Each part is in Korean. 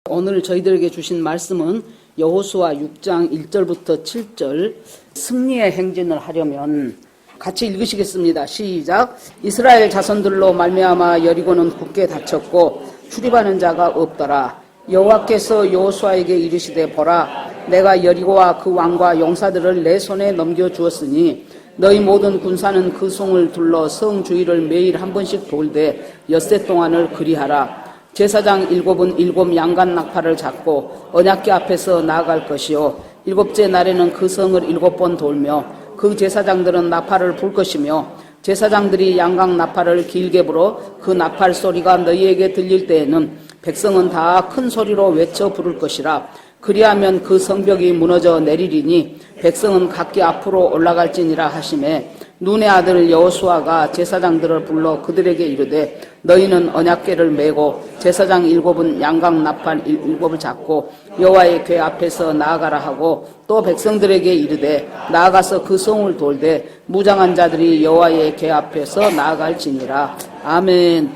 오늘 저희들에게 주신 말씀은 여호수아 6장 1절부터 7절 승리의 행진을 하려면 같이 읽으시겠습니다. 시작. 이스라엘 자손들로 말미암아 여리고는 굳게 닫혔고 출입하는 자가 없더라. 여호와께서 여호수아에게 이르시되 보라 내가 여리고와 그 왕과 용사들을 내 손에 넘겨주었으니 너희 모든 군사는 그 성을 둘러 성 주위를 매일 한 번씩 돌되 엿새 동안을 그리하라. 제사장 7은 7 양간 나팔을 잡고 언약궤 앞에서 나아갈 것이요 일곱째 날에는 그 성을 7번 돌며 그 제사장들은 나팔을 불 것이며 제사장들이 양각 나팔을 길게 불어 그 나팔 소리가 너희에게 들릴 때에는 백성은 다 큰 소리로 외쳐 부를 것이라. 그리하면 그 성벽이 무너져 내리리니 백성은 각기 앞으로 올라갈지니라 하시매 눈의 아들 여호수아가 제사장들을 불러 그들에게 이르되 너희는 언약궤를 메고 제사장 7은 양각 나팔 7을 잡고 여호와의 궤 앞에서 나아가라 하고 또 백성들에게 이르되 나아가서 그 성을 돌되 무장한 자들이 여호와의 궤 앞에서 나아갈지니라. 아멘.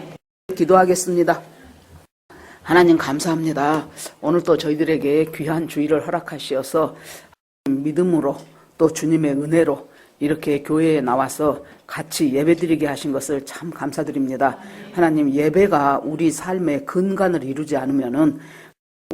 기도하겠습니다. 하나님 감사합니다. 오늘 또 저희들에게 귀한 주일을 허락하시어서 믿음으로 또 주님의 은혜로 이렇게 교회에 나와서 같이 예배드리게 하신 것을 참 감사드립니다. 하나님, 예배가 우리 삶의 근간을 이루지 않으면은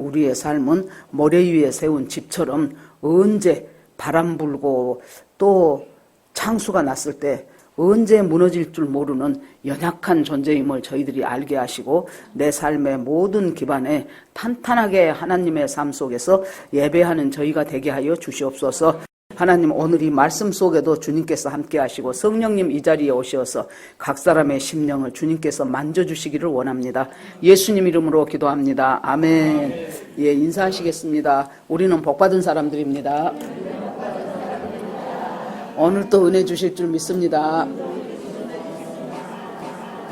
우리의 삶은 모래 위에 세운 집처럼 언제 바람 불고 또 창수가 났을 때 언제 무너질 줄 모르는 연약한 존재임을 저희들이 알게 하시고 내 삶의 모든 기반에 탄탄하게 하나님의 삶 속에서 예배하는 저희가 되게 하여 주시옵소서. 하나님, 오늘 이 말씀 속에도 주님께서 함께 하시고 성령님 이 자리에 오셔서 각 사람의 심령을 주님께서 만져주시기를 원합니다. 예수님 이름으로 기도합니다. 아멘. 예, 인사하시겠습니다. 우리는 복받은 사람들입니다. 오늘 또 은혜 주실 줄 믿습니다.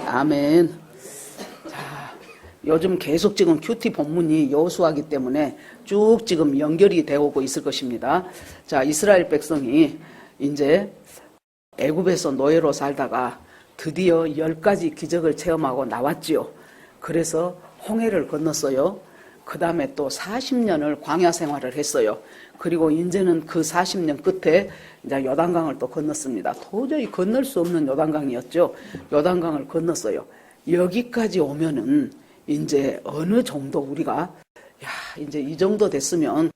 아멘. 자, 요즘 계속 지금 큐티 본문이 여호수아이기 때문에 쭉 지금 연결이 되어 오고 있을 것입니다. 자, 이스라엘 백성이 이제 애굽에서 노예로 살다가 드디어 10가지 기적을 체험하고 나왔지요. 그래서 홍해를 건넜어요. 그 다음에 또 40년을 광야 생활을 했어요. 그리고 이제는 그 40년 끝에 이제 요단강을 또 건넜습니다. 도저히 건널 수 없는 요단강이었죠. 요단강을 건넜어요. 여기까지 오면은 이제 어느 정도 우리가 이제 이 정도 됐으면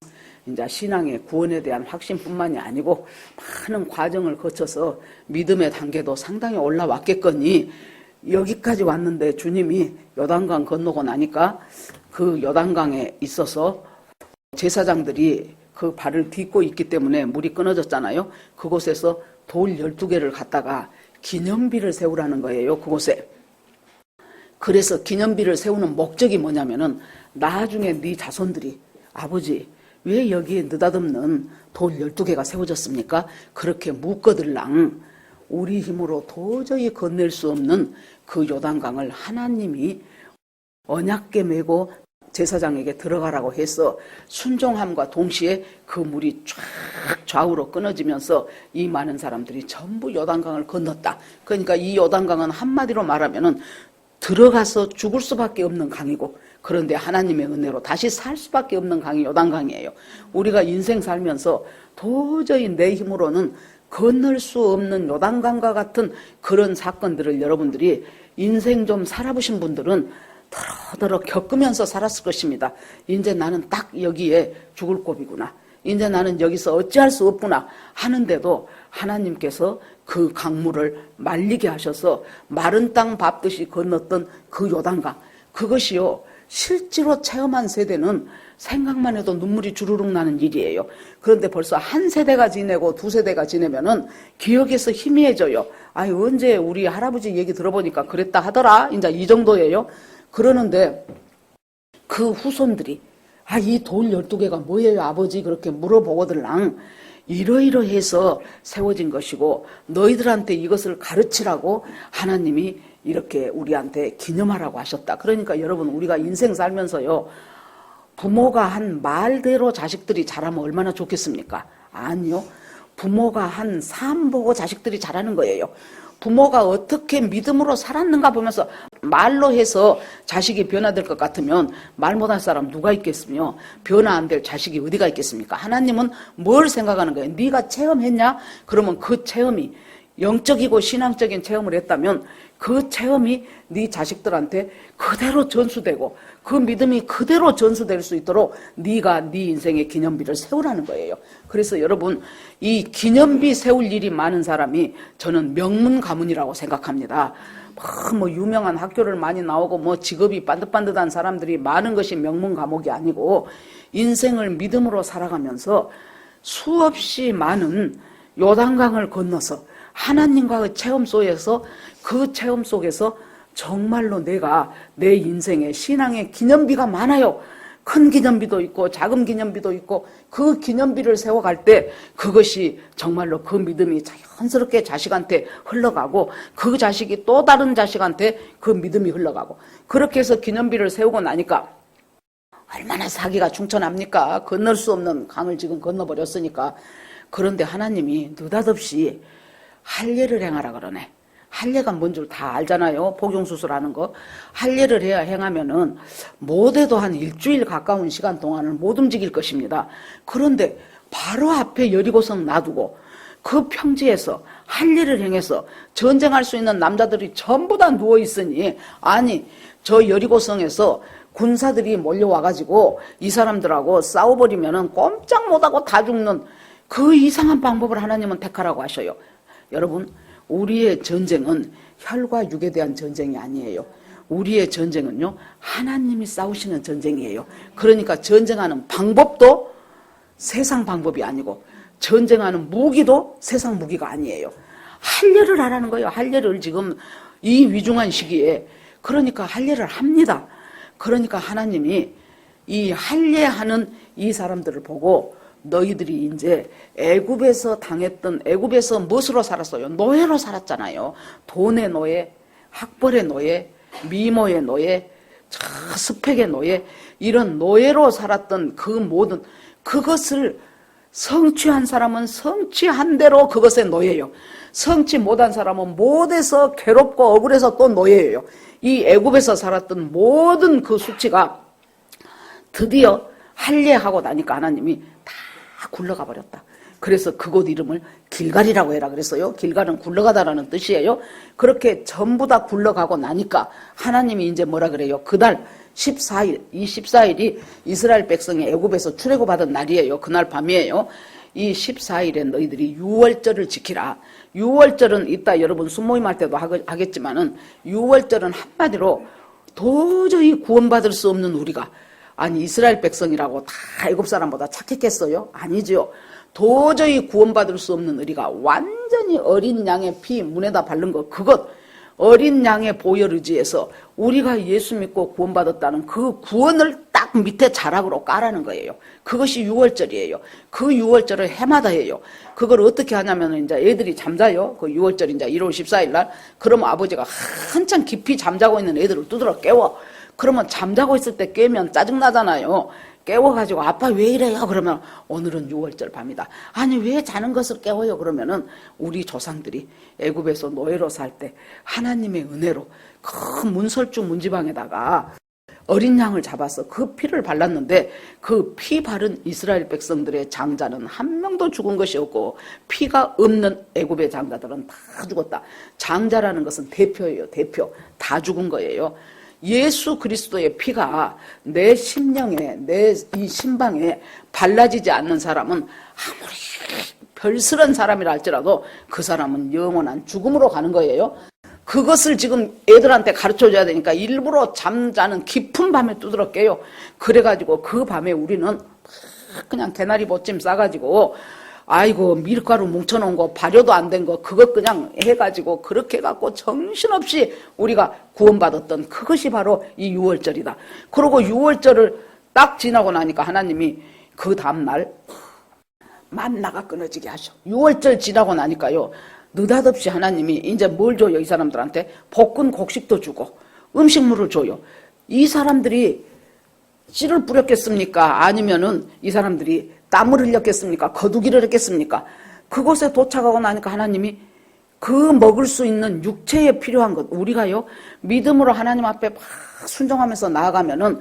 이제 신앙의 구원에 대한 확신뿐만이 아니고 많은 과정을 거쳐서 믿음의 단계도 상당히 올라왔겠거니 여기까지 왔는데 주님이 요단강 건너고 나니까 그 요단강에 있어서 제사장들이 그 발을 딛고 있기 때문에 물이 끊어졌잖아요. 그곳에서 돌 12개를 갖다가 기념비를 세우라는 거예요. 그곳에. 그래서 기념비를 세우는 목적이 뭐냐면은 나중에 네 자손들이 아버지 왜 여기에 느닷없는 돌 12개가 세워졌습니까? 그렇게 묻거들랑 우리 힘으로 도저히 건넬 수 없는 그 요단강을 하나님이 언약궤 메고 제사장에게 들어가라고 해서 순종함과 동시에 그 물이 쫙 좌우로 끊어지면서 이 많은 사람들이 전부 요단강을 건넜다. 그러니까 이 요단강은 한마디로 말하면은 들어가서 죽을 수밖에 없는 강이고 그런데 하나님의 은혜로 다시 살 수밖에 없는 강이 요단강이에요. 우리가 인생 살면서 도저히 내 힘으로는 건널 수 없는 요단강과 같은 그런 사건들을 여러분들이 인생 좀 살아보신 분들은 더러 겪으면서 살았을 것입니다. 이제 나는 딱 여기에 죽을 곱이구나. 이제 나는 여기서 어찌할 수 없구나 하는데도 하나님께서 그 강물을 말리게 하셔서 마른 땅 밟듯이 건넜던 그 요단강, 그것이요 실제로 체험한 세대는 생각만 해도 눈물이 주르륵 나는 일이에요. 그런데 벌써 한 세대가 지내고 두 세대가 지내면은 기억에서 희미해져요. 아니 언제 우리 할아버지 얘기 들어보니까 그랬다 하더라. 이제 이 정도예요. 그러는데 그 후손들이 이 돌 12개가 뭐예요 아버지 그렇게 물어보거들랑 이러이러해서 세워진 것이고 너희들한테 이것을 가르치라고 하나님이 이렇게 우리한테 기념하라고 하셨다. 그러니까 여러분 우리가 인생 살면서요 부모가 한 말대로 자식들이 자라면 얼마나 좋겠습니까? 아니요. 부모가 한 삶 보고 자식들이 자라는 거예요. 부모가 어떻게 믿음으로 살았는가 보면서 말로 해서 자식이 변화될 것 같으면 말 못할 사람 누가 있겠으며 변화 안 될 자식이 어디가 있겠습니까? 하나님은 뭘 생각하는 거예요? 네가 체험했냐? 그러면 그 체험이 영적이고 신앙적인 체험을 했다면 그 체험이 네 자식들한테 그대로 전수되고 그 믿음이 그대로 전수될 수 있도록 네가 네 인생의 기념비를 세우라는 거예요. 그래서 여러분, 이 기념비 세울 일이 많은 사람이 저는 명문 가문이라고 생각합니다. 뭐 유명한 학교를 많이 나오고 뭐 직업이 반듯반듯한 사람들이 많은 것이 명문 과목이 아니고 인생을 믿음으로 살아가면서 수없이 많은 요단강을 건너서 하나님과의 체험 속에서 그 체험 속에서 정말로 내가 내 인생의 신앙의 기념비가 많아요. 큰 기념비도 있고 작은 기념비도 있고 그 기념비를 세워갈 때 그것이 정말로 그 믿음이 자연스럽게 자식한테 흘러가고 그 자식이 또 다른 자식한테 그 믿음이 흘러가고 그렇게 해서 기념비를 세우고 나니까 얼마나 사기가 충천합니까? 건널 수 없는 강을 지금 건너버렸으니까. 그런데 하나님이 느닷없이 할례를 행하라 그러네. 할례가 뭔 줄 다 알잖아요. 복용수술하는 거. 할례를 해야 행하면은 못해도 한 일주일 가까운 시간 동안을 못 움직일 것입니다. 그런데 바로 앞에 여리고성 놔두고 그 평지에서 할례를 행해서 전쟁할 수 있는 남자들이 전부 다 누워 있으니 아니 저 여리고성에서 군사들이 몰려와가지고 이 사람들하고 싸워버리면은 꼼짝 못하고 다 죽는 그 이상한 방법을 하나님은 택하라고 하셔요. 여러분, 우리의 전쟁은 혈과 육에 대한 전쟁이 아니에요. 우리의 전쟁은요, 하나님이 싸우시는 전쟁이에요. 그러니까 전쟁하는 방법도 세상 방법이 아니고 전쟁하는 무기도 세상 무기가 아니에요. 할례를 하라는 거예요. 할례를 지금 이 위중한 시기에. 그러니까 할례를 합니다. 그러니까 하나님이 이 할례하는 이 사람들을 보고 너희들이 이제 애굽에서 당했던, 애굽에서 무엇으로 살았어요? 노예로 살았잖아요. 돈의 노예, 학벌의 노예, 미모의 노예, 스펙의 노예, 이런 노예로 살았던 그 모든 그것을 성취한 사람은 성취한 대로 그것의 노예예요. 성취 못한 사람은 못해서 괴롭고 억울해서 또 노예예요. 이 애굽에서 살았던 모든 그 수치가 드디어 할례하고 나니까 하나님이 다 굴러가 버렸다. 그래서 그곳 이름을 길갈이라고 해라 그랬어요. 길갈은 굴러가다라는 뜻이에요. 그렇게 전부 다 굴러가고 나니까 하나님이 이제 뭐라 그래요? 그날 14일, 이 14일이 이스라엘 백성이 애굽에서 출애굽하던 날이에요. 그날 밤이에요. 이 14일에 너희들이 유월절을 지키라. 유월절은 이따 여러분 순모임할 때도 하겠지만은 유월절은 한마디로 도저히 구원받을 수 없는 우리가, 아니 이스라엘 백성이라고 다 애굽 사람보다 착했겠어요? 아니죠. 도저히 구원받을 수 없는 우리가 완전히 어린 양의 피 문에다 바른 것, 그것 어린 양의 보혈 의지에서 우리가 예수 믿고 구원받았다는 그 구원을 딱 밑에 자락으로 까라는 거예요. 그것이 유월절이에요. 그 유월절을 해마다 해요. 그걸 어떻게 하냐면 이제 애들이 잠자요. 그 유월절 이제 1월 14일 날. 그러면 아버지가 한참 깊이 잠자고 있는 애들을 두드러 깨워. 그러면 잠자고 있을 때 깨면 짜증나잖아요. 깨워가지고 아빠 왜 이래요? 그러면 오늘은 유월절 밤이다. 아니 왜 자는 것을 깨워요? 그러면은 우리 조상들이 애굽에서 노예로 살 때 하나님의 은혜로 큰 문설주 문지방에다가 어린 양을 잡아서 그 피를 발랐는데 그 피 바른 이스라엘 백성들의 장자는 한 명도 죽은 것이 없고 피가 없는 애굽의 장자들은 다 죽었다. 장자라는 것은 대표예요. 대표. 다 죽은 거예요. 예수 그리스도의 피가 내 심령에, 내 이 심방에 발라지지 않는 사람은 아무리 별스런 사람이라 할지라도 그 사람은 영원한 죽음으로 가는 거예요. 그것을 지금 애들한테 가르쳐줘야 되니까 일부러 잠자는 깊은 밤에 두드러 깨요. 그래가지고 그 밤에 우리는 그냥 개나리 보찜 싸가지고 아이고 밀가루 뭉쳐놓은 거 발효도 안 된 거 그것 그냥 해가지고 그렇게 해갖고 정신없이 우리가 구원받았던 그것이 바로 이 유월절이다. 그리고 유월절을 딱 지나고 나니까 하나님이 그 다음날 만나가 끊어지게 하셔. 유월절 지나고 나니까요 느닷없이 하나님이 이제 뭘 줘요? 이 사람들한테 볶은 곡식도 주고 음식물을 줘요. 이 사람들이 씨를 뿌렸겠습니까? 아니면은 이 사람들이 땀을 흘렸겠습니까? 거두기를 했겠습니까? 그곳에 도착하고 나니까 하나님이 그 먹을 수 있는 육체에 필요한 것, 우리가요, 믿음으로 하나님 앞에 막 순종하면서 나아가면은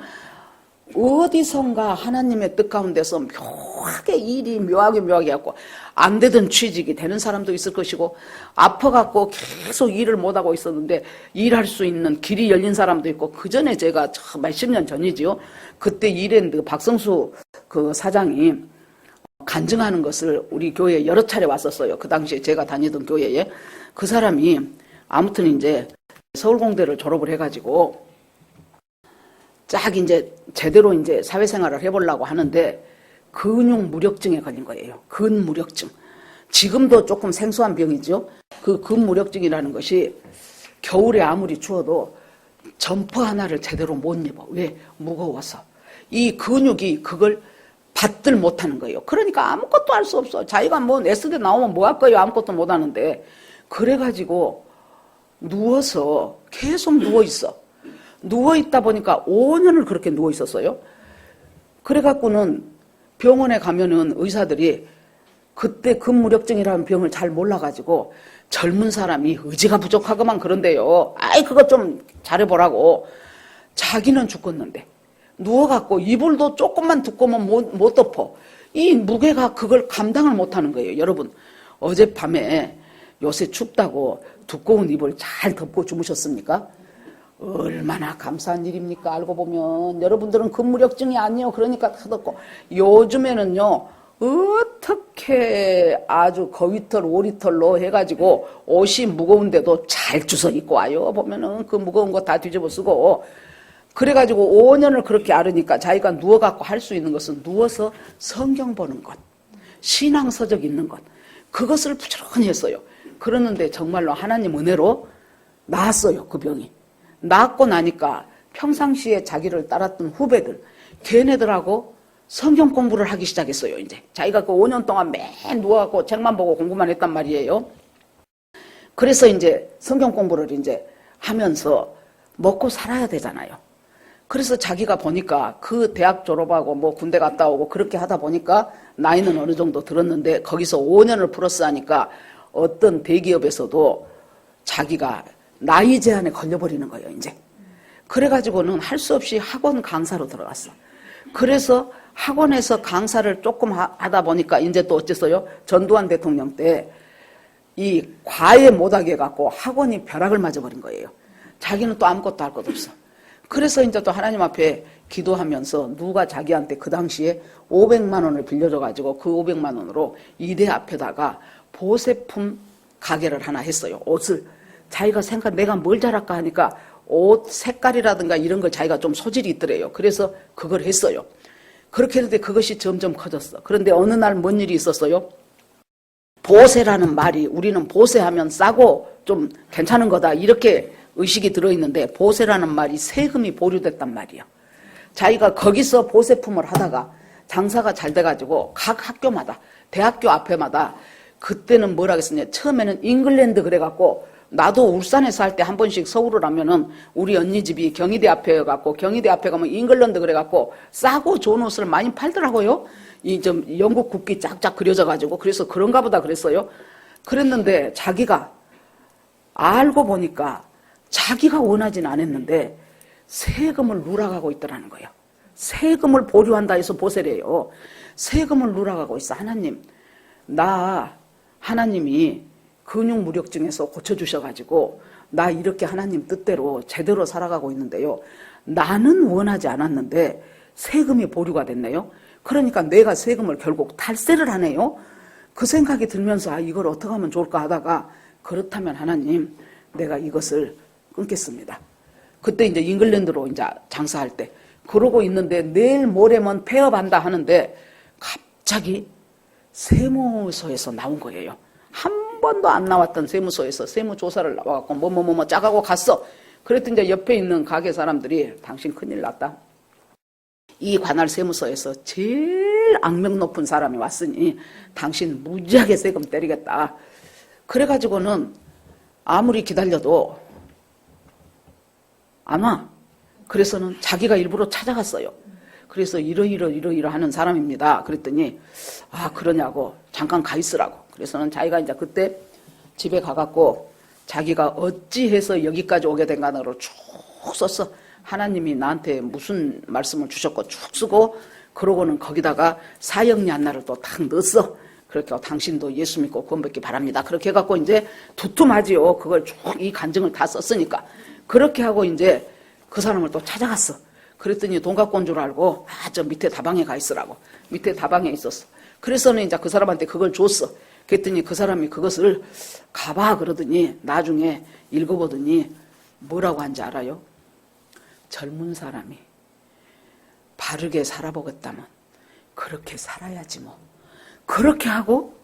어디선가 하나님의 뜻 가운데서 묘하게 일이 묘하게 해갖고 안 되던 취직이 되는 사람도 있을 것이고, 아파갖고 계속 일을 못하고 있었는데 일할 수 있는 길이 열린 사람도 있고, 그 전에 제가 몇십 년 전이지요. 그때 일했는데 박성수 그 사장이 간증하는 것을 우리 교회에 여러 차례 왔었어요. 그 당시에 제가 다니던 교회에. 그 사람이 아무튼 이제 서울공대를 졸업을 해가지고 쫙 이제 제대로 이제 사회생활을 해보려고 하는데 근육무력증에 걸린 거예요. 근무력증. 지금도 조금 생소한 병이죠. 그 근무력증이라는 것이 겨울에 아무리 추워도 점퍼 하나를 제대로 못 입어. 왜? 무거워서. 이 근육이 그걸 받들 못하는 거예요. 그러니까 아무것도 할 수 없어. 자기가 뭐 S대 나오면 뭐 할 거예요. 아무것도 못 하는데. 그래가지고 누워서 계속 누워있어. 누워있다 보니까 5년을 그렇게 누워있었어요. 그래갖고는 병원에 가면은 의사들이 그때 근무력증이라는 병을 잘 몰라가지고 젊은 사람이 의지가 부족하고만 그런데요. 아이 그거 좀 잘해보라고. 자기는 죽겠는데 누워갖고 이불도 조금만 두꺼우면 못 덮어. 이 무게가 그걸 감당을 못하는 거예요. 여러분 어젯밤에 요새 춥다고 두꺼운 이불 잘 덮고 주무셨습니까? 얼마나 감사한 일입니까? 알고 보면 여러분들은 근무력증이 아니에요. 그러니까 다 덮고. 요즘에는요 어떻게 아주 거위털 오리털로 해가지고 옷이 무거운데도 잘 주워 입고 와요. 보면은 그 무거운 거 다 뒤집어 쓰고. 그래가지고 5년을 그렇게 앓으니까 자기가 누워갖고 할 수 있는 것은 누워서 성경 보는 것, 신앙서적 읽는 것, 그것을 부지런히 했어요. 그러는데 정말로 하나님 은혜로 나았어요. 그 병이. 나았고 나니까 평상시에 자기를 따랐던 후배들, 걔네들하고 성경 공부를 하기 시작했어요. 이제 자기가 그 5년 동안 매 누워갖고 책만 보고 공부만 했단 말이에요. 그래서 이제 성경 공부를 이제 하면서 먹고 살아야 되잖아요. 그래서 자기가 보니까 그 대학 졸업하고 뭐 군대 갔다 오고 그렇게 하다 보니까 나이는 어느 정도 들었는데 거기서 5년을 플러스 하니까 어떤 대기업에서도 자기가 나이 제한에 걸려버리는 거예요, 이제. 그래가지고는 할 수 없이 학원 강사로 들어갔어. 그래서 학원에서 강사를 조금 하다 보니까 이제 또 어째서요? 전두환 대통령 때 이 과외 못하게 해갖고 학원이 벼락을 맞아버린 거예요. 자기는 또 아무것도 할 것 없어. 그래서 이제 또 하나님 앞에 기도하면서 누가 자기한테 그 당시에 500만 원을 빌려줘가지고 그 500만 원으로 이대 앞에다가 보세품 가게를 하나 했어요. 옷을. 자기가 생각, 내가 뭘 잘할까 하니까 옷 색깔이라든가 이런 걸 자기가 좀 소질이 있더래요. 그래서 그걸 했어요. 그렇게 했는데 그것이 점점 커졌어. 그런데 어느 날 뭔 일이 있었어요? 보세라는 말이 우리는 보세하면 싸고 좀 괜찮은 거다 이렇게 의식이 들어있는데 보세라는 말이 세금이 보류됐단 말이야. 자기가 거기서 보세품을 하다가 장사가 잘 돼가지고 각 학교마다 대학교 앞에마다 그때는 뭐라 그랬었냐. 처음에는 잉글랜드 그래갖고 나도 울산에 살 때 한 번씩 서울을 하면은 우리 언니 집이 경희대 앞에 갖고 경희대 앞에 가면 잉글랜드 그래갖고 싸고 좋은 옷을 많이 팔더라고요. 이 좀 영국 국기 쫙쫙 그려져가지고 그래서 그런가 보다 그랬어요. 그랬는데 자기가 알고 보니까 자기가 원하진 않았는데 세금을 누락하고 있더라는 거예요. 세금을 보류한다 해서 보세래요. 세금을 누락하고 있어. 하나님, 나 하나님이 근육무력증에서 고쳐주셔가지고 나 이렇게 하나님 뜻대로 제대로 살아가고 있는데요. 나는 원하지 않았는데 세금이 보류가 됐네요. 그러니까 내가 세금을 결국 탈세를 하네요. 그 생각이 들면서 아 이걸 어떻게 하면 좋을까 하다가 그렇다면 하나님 내가 이것을 끊겠습니다. 그때 이제 잉글랜드로 이제 장사할 때 그러고 있는데 내일 모레면 폐업한다 하는데 갑자기 세무서에서 나온 거예요. 한 번도 안 나왔던 세무서에서 세무조사를 나와갖고 뭐뭐뭐 짜가고 갔어. 그랬더니 이제 옆에 있는 가게 사람들이 당신 큰일 났다. 이 관할 세무서에서 제일 악명 높은 사람이 왔으니 당신 무지하게 세금 때리겠다. 그래가지고는 아무리 기다려도 안 와. 그래서는 자기가 일부러 찾아갔어요. 그래서 이러 하는 사람입니다. 그랬더니 아 그러냐고 잠깐 가 있으라고. 그래서는 자기가 이제 그때 집에 가갖고 자기가 어찌해서 여기까지 오게 된가를 쭉 썼어. 하나님이 나한테 무슨 말씀을 주셨고 쭉 쓰고, 그러고는 거기다가 사형리 하나를 또 딱 넣었어. 그렇게 당신도 예수 믿고 구원받기 바랍니다. 그렇게 해갖고 이제 두툼하지요. 그걸 쭉 이 간증을 다 썼으니까. 그렇게 하고 이제 그 사람을 또 찾아갔어. 그랬더니 돈 갖고 온 줄 알고, 저 밑에 다방에 가 있으라고. 밑에 다방에 있었어. 그래서는 이제 그 사람한테 그걸 줬어. 그랬더니 그 사람이 그것을 가봐 그러더니 나중에 읽어보더니 뭐라고 한지 알아요? 젊은 사람이 바르게 살아보겠다면 그렇게 살아야지 뭐. 그렇게 하고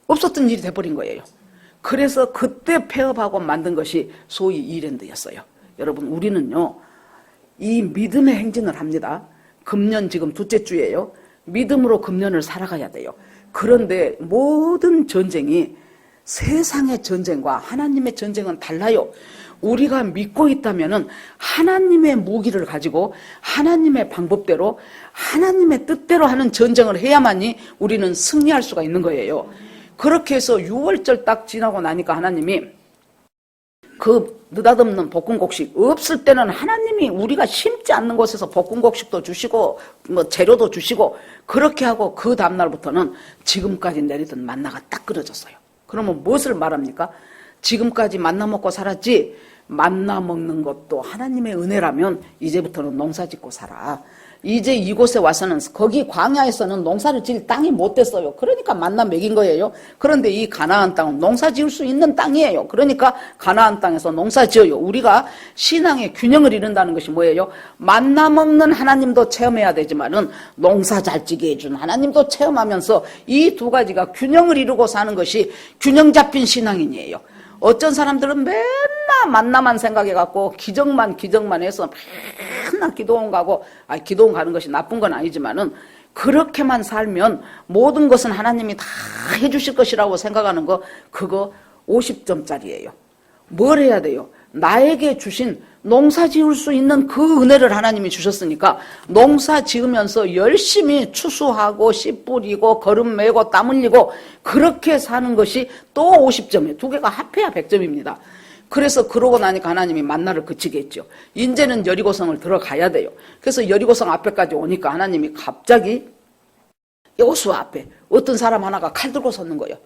없었던 일이 돼버린 거예요. 그래서 그때 폐업하고 만든 것이 소위 이랜드였어요. 여러분, 우리는요, 이 믿음의 행진을 합니다. 금년 지금 둘째 주예요. 믿음으로 금년을 살아가야 돼요. 그런데 모든 전쟁이 세상의 전쟁과 하나님의 전쟁은 달라요. 우리가 믿고 있다면은 하나님의 무기를 가지고 하나님의 방법대로 하나님의 뜻대로 하는 전쟁을 해야만이 우리는 승리할 수가 있는 거예요. 그렇게 해서 6월절 딱 지나고 나니까 하나님이 그 느닷없는 볶음곡식 없을 때는 하나님이 우리가 심지 않는 곳에서 볶음곡식도 주시고 뭐 재료도 주시고 그렇게 하고, 그 다음날부터는 지금까지 내리던 만나가 딱 끓어졌어요. 그러면 무엇을 말합니까? 지금까지 만나 먹고 살았지, 만나 먹는 것도 하나님의 은혜라면 이제부터는 농사 짓고 살아. 이제 이곳에 와서는, 거기 광야에서는 농사를 지을 땅이 못 됐어요. 그러니까 만나 먹인 거예요. 그런데 이 가나안 땅은 농사 지을 수 있는 땅이에요. 그러니까 가나안 땅에서 농사 지어요. 우리가 신앙의 균형을 이룬다는 것이 뭐예요? 만나 먹는 하나님도 체험해야 되지만은 농사 잘 지게 해준 하나님도 체험하면서 이 두 가지가 균형을 이루고 사는 것이 균형 잡힌 신앙인이에요. 어쩐 사람들은 맨날 만나만 생각해갖고 기적만 해서 맨날 기도원 가고, 기도원 가는 것이 나쁜 건 아니지만은 그렇게만 살면 모든 것은 하나님이 다 해주실 것이라고 생각하는 거, 그거 50점짜리예요. 뭘 해야 돼요? 나에게 주신 농사 지을 수 있는 그 은혜를 하나님이 주셨으니까 농사 지으면서 열심히 추수하고 씨 뿌리고 거름 메고 땀 흘리고 그렇게 사는 것이 또 50점이에요. 두 개가 합해야 100점입니다. 그래서 그러고 나니까 하나님이 만나를 그치게 했죠. 이제는 여리고성을 들어가야 돼요. 그래서 여리고성 앞에까지 오니까 하나님이 갑자기 여호수아 앞에 어떤 사람 하나가 칼 들고 섰는 거예요.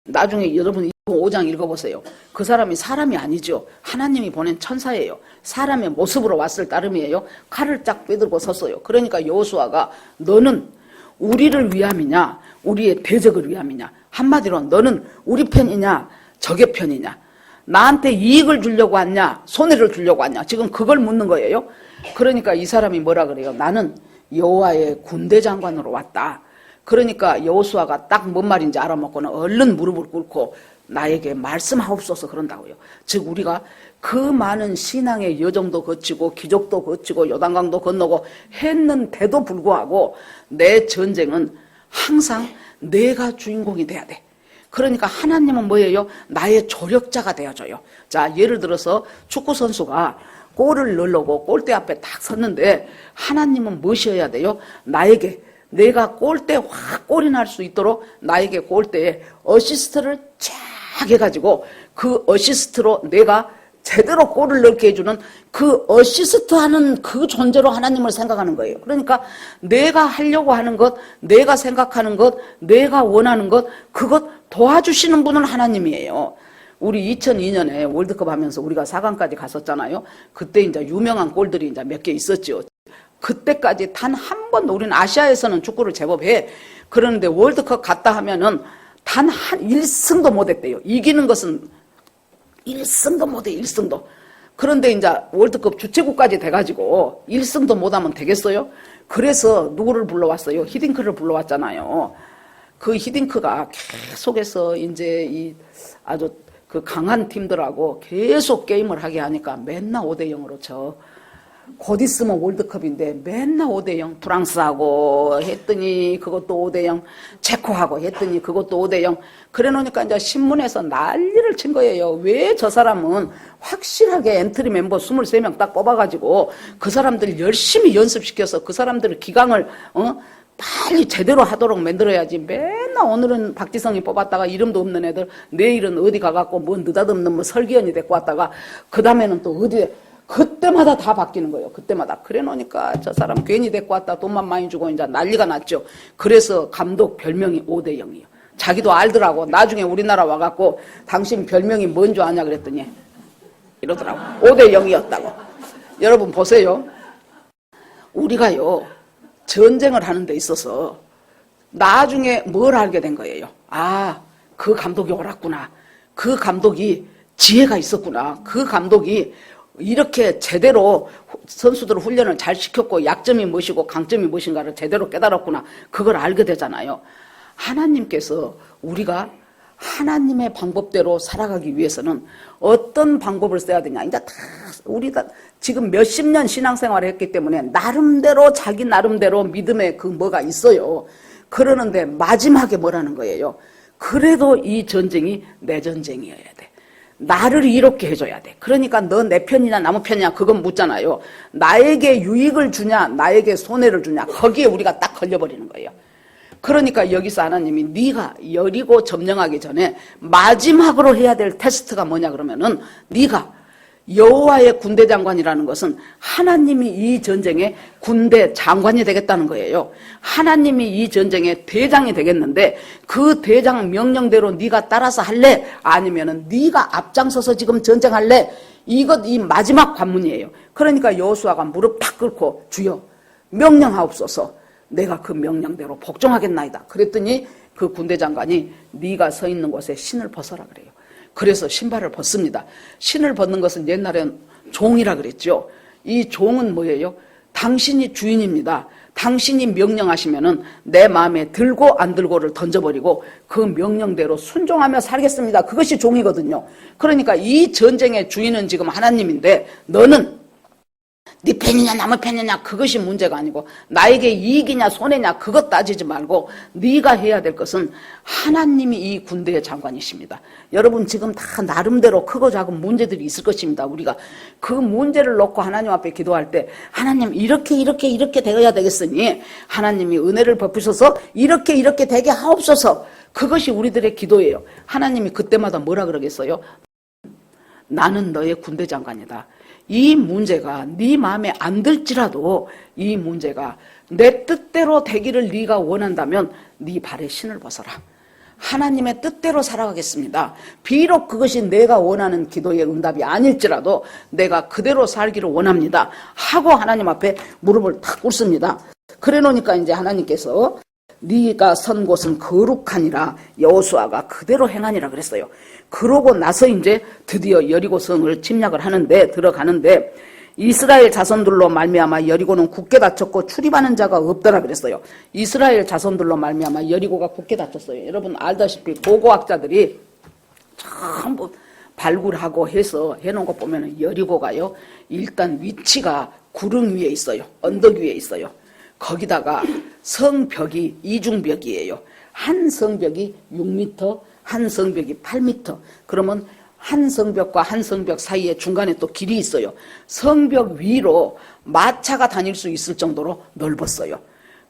나중에 여러분 5장 읽어보세요. 그 사람이 사람이 아니죠. 하나님이 보낸 천사예요. 사람의 모습으로 왔을 따름이에요. 칼을 쫙 빼들고 섰어요. 그러니까 여호수아가 너는 우리를 위함이냐 우리의 대적을 위함이냐, 한마디로 너는 우리 편이냐 적의 편이냐, 나한테 이익을 주려고 왔냐 손해를 주려고 왔냐, 지금 그걸 묻는 거예요. 그러니까 이 사람이 뭐라 그래요? 나는 여호와의 군대 장관으로 왔다. 그러니까 여호수아가 딱 뭔 말인지 알아먹고는 얼른 무릎을 꿇고 나에게 말씀하옵소서 그런다고요. 즉 우리가 그 많은 신앙의 여정도 거치고 기적도 거치고 요단강도 건너고 했는데도 불구하고 내 전쟁은 항상 내가 주인공이 돼야 돼. 그러니까 하나님은 뭐예요? 나의 조력자가 되어줘요. 자, 예를 들어서 축구 선수가 골을 넣으려고 골대 앞에 딱 섰는데 하나님은 무엇이어야 돼요? 나에게, 내가 골대 확 골이 날 수 있도록 나에게 골대에 어시스트를 쫙 해가지고 그 어시스트로 내가 제대로 골을 넣게 해주는 그 어시스트 하는 그 존재로 하나님을 생각하는 거예요. 그러니까 내가 하려고 하는 것, 내가 생각하는 것, 내가 원하는 것, 그것 도와주시는 분은 하나님이에요. 우리 2002년에 월드컵 하면서 우리가 4강까지 갔었잖아요. 그때 이제 유명한 골들이 이제 몇 개 있었죠. 그때까지 단 한 번도, 우리는 아시아에서는 축구를 제법 해. 그런데 월드컵 갔다 하면은 단 한 1승도 못 했대요. 이기는 것은 1승도 못 해, 1승도. 그런데 이제 월드컵 주최국까지 돼가지고 1승도 못 하면 되겠어요? 그래서 누구를 불러왔어요? 히딩크를 불러왔잖아요. 그 히딩크가 계속해서 이제 이 아주 그 강한 팀들하고 계속 게임을 하게 하니까 맨날 5대0으로 져. 곧 있으면 월드컵인데 맨날 5대0, 프랑스하고 했더니 그것도 5대0, 체코하고 했더니 그것도 5대0. 그래 놓으니까 이제 신문에서 난리를 친 거예요. 왜 저 사람은 확실하게 엔트리 멤버 23명 딱 뽑아가지고 그 사람들 열심히 연습시켜서 그 사람들을 기강을 빨리 제대로 하도록 만들어야지. 맨날 오늘은 박지성이 뽑았다가 이름도 없는 애들, 내일은 어디 가갖고 뭐 느닷없는 뭐 설기현이 데리고 왔다가 그 다음에는 또 어디에, 그때마다 다 바뀌는 거예요. 그때마다. 그래 놓으니까 저 사람 괜히 데리고 왔다 돈만 많이 주고 이제 난리가 났죠. 그래서 감독 별명이 5대 0이에요. 자기도 알더라고. 나중에 우리나라 와갖고 당신 별명이 뭔 줄 아냐 그랬더니 이러더라고. 5대 0이었다고. 여러분 보세요. 우리가요, 전쟁을 하는 데 있어서 나중에 뭘 알게 된 거예요. 아, 그 감독이 옳았구나. 그 감독이 지혜가 있었구나. 그 감독이 이렇게 제대로 선수들을 훈련을 잘 시켰고 약점이 무엇이고 강점이 무엇인가를 제대로 깨달았구나. 그걸 알게 되잖아요. 하나님께서 우리가 하나님의 방법대로 살아가기 위해서는 어떤 방법을 써야 되냐. 이제 다 우리가 지금 몇십 년 신앙생활을 했기 때문에 나름대로 자기 나름대로 믿음의 그 뭐가 있어요. 그러는데 마지막에 뭐라는 거예요. 그래도 이 전쟁이 내 전쟁이어야 돼. 나를 이롭게 해줘야 돼. 그러니까 너 내 편이냐 나무 편이냐 그건 묻잖아요. 나에게 유익을 주냐 나에게 손해를 주냐 거기에 우리가 딱 걸려버리는 거예요. 그러니까 여기서 하나님이 네가 여리고 점령하기 전에 마지막으로 해야 될 테스트가 뭐냐 그러면은 네가 여호와의 군대 장관이라는 것은 하나님이 이 전쟁의 군대 장관이 되겠다는 거예요. 하나님이 이 전쟁의 대장이 되겠는데 그 대장 명령대로 네가 따라서 할래? 아니면은 네가 앞장서서 지금 전쟁할래? 이 마지막 관문이에요. 그러니까 여호수아가 무릎 탁 꿇고 주여 명령하옵소서. 내가 그 명령대로 복종하겠나이다. 그랬더니 그 군대 장관이 네가 서 있는 곳에 신을 벗어라 그래요. 그래서 신발을 벗습니다. 신을 벗는 것은 옛날엔 종이라 그랬죠. 이 종은 뭐예요? 당신이 주인입니다. 당신이 명령하시면은 내 마음에 들고 안 들고를 던져버리고 그 명령대로 순종하며 살겠습니다. 그것이 종이거든요. 그러니까 이 전쟁의 주인은 지금 하나님인데 너는 네 편이냐 나무 편이냐 그것이 문제가 아니고 나에게 이익이냐 손해냐 그것 따지지 말고 네가 해야 될 것은 하나님이 이 군대의 장관이십니다. 여러분 지금 다 나름대로 크고 작은 문제들이 있을 것입니다. 우리가 그 문제를 놓고 하나님 앞에 기도할 때 하나님 이렇게 되어야 되겠으니 하나님이 은혜를 베푸셔서 이렇게 되게 하옵소서. 그것이 우리들의 기도예요. 하나님이 그때마다 뭐라 그러겠어요? 나는 너의 군대 장관이다. 이 문제가 네 마음에 안 들지라도 이 문제가 내 뜻대로 되기를 네가 원한다면 네 발에 신을 벗어라. 하나님의 뜻대로 살아가겠습니다. 비록 그것이 내가 원하는 기도의 응답이 아닐지라도 내가 그대로 살기를 원합니다. 하고 하나님 앞에 무릎을 탁 꿇습니다. 그래 놓으니까 이제 하나님께서 네가 선 곳은 거룩하니라 여호수아가 그대로 행하니라 그랬어요. 그러고 나서 이제 드디어 여리고성을 침략을 하는데 들어가는데 이스라엘 자손들로 말미암아 여리고는 굳게 닫혔고 출입하는 자가 없더라 그랬어요. 이스라엘 자손들로 말미암아 여리고가 굳게 닫혔어요. 여러분 알다시피 고고학자들이 전부 발굴하고 해서 해놓은 거 보면 여리고가요 일단 위치가 구릉 위에 있어요. 언덕 위에 있어요. 거기다가 성벽이 이중벽이에요. 한 성벽이 6m, 한 성벽이 8m. 그러면 한 성벽과 한 성벽 사이에 중간에 또 길이 있어요. 성벽 위로 마차가 다닐 수 있을 정도로 넓었어요.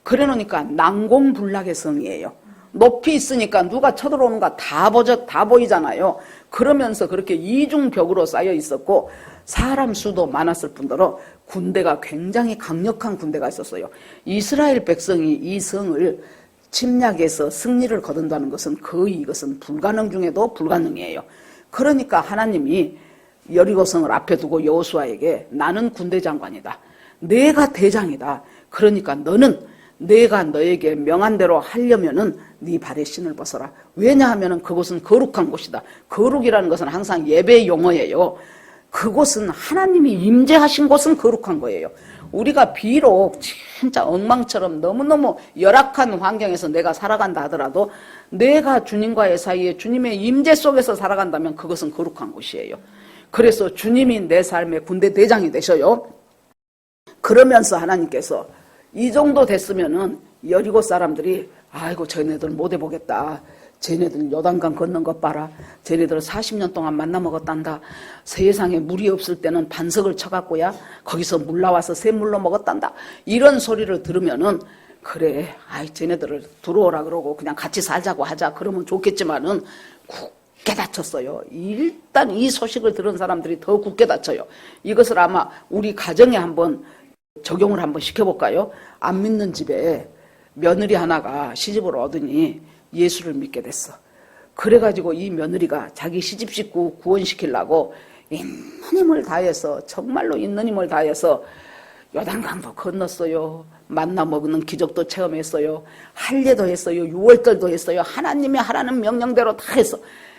그래 놓으니까 난공불락의 성이에요. 높이 있으니까 누가 쳐들어오는가 다 보이잖아요. 그러면서 그렇게 이중벽으로 쌓여 있었고 사람 수도 많았을 뿐더러 군대가 굉장히 강력한 군대가 있었어요. 이스라엘 백성이 이 성을 침략해서 승리를 거둔다는 것은 거의 이것은 불가능 중에도 불가능이에요. 그러니까 하나님이 여리고성을 앞에 두고 여호수아에게 나는 군대 장관이다. 내가 대장이다. 그러니까 너는 내가 너에게 명한 대로 하려면은 네 발에 신을 벗어라. 왜냐하면은 그곳은 거룩한 곳이다. 거룩이라는 것은 항상 예배 용어예요. 그곳은 하나님이 임재하신 곳은 거룩한 거예요. 우리가 비록 진짜 엉망처럼 너무너무 열악한 환경에서 내가 살아간다 하더라도 내가 주님과의 사이에 주님의 임재 속에서 살아간다면 그것은 거룩한 곳이에요. 그래서 주님이 내 삶의 군대 대장이 되셔요. 그러면서 하나님께서 이 정도 됐으면은 여리고 사람들이 아이고 쟤네들 못 해보겠다. 쟤네들 요단강 건넌 것 봐라. 쟤네들 40년 동안 만나 먹었단다. 세상에 물이 없을 때는 반석을 쳐갖고야 거기서 물 나와서 샘물로 먹었단다. 이런 소리를 들으면은 그래, 아이, 쟤네들을 들어오라 그러고 그냥 같이 살자고 하자. 그러면 좋겠지만은 굳게 다쳤어요. 일단 이 소식을 들은 사람들이 더 굳게 다쳐요. 이것을 아마 우리 가정에 한번 적용을 한번 시켜볼까요? 안 믿는 집에 며느리 하나가 시집을 얻으니 예수를 믿게 됐어. 그래가지고 이 며느리가 자기 시집 식구 구원시키려고 있는 힘을 다해서, 정말로 있는 힘을 다해서 요단강도 건넜어요. 만나 먹는 기적도 체험했어요. 할례도 했어요. 유월절도 했어요. 하나님이 하라는 명령대로 다 했어.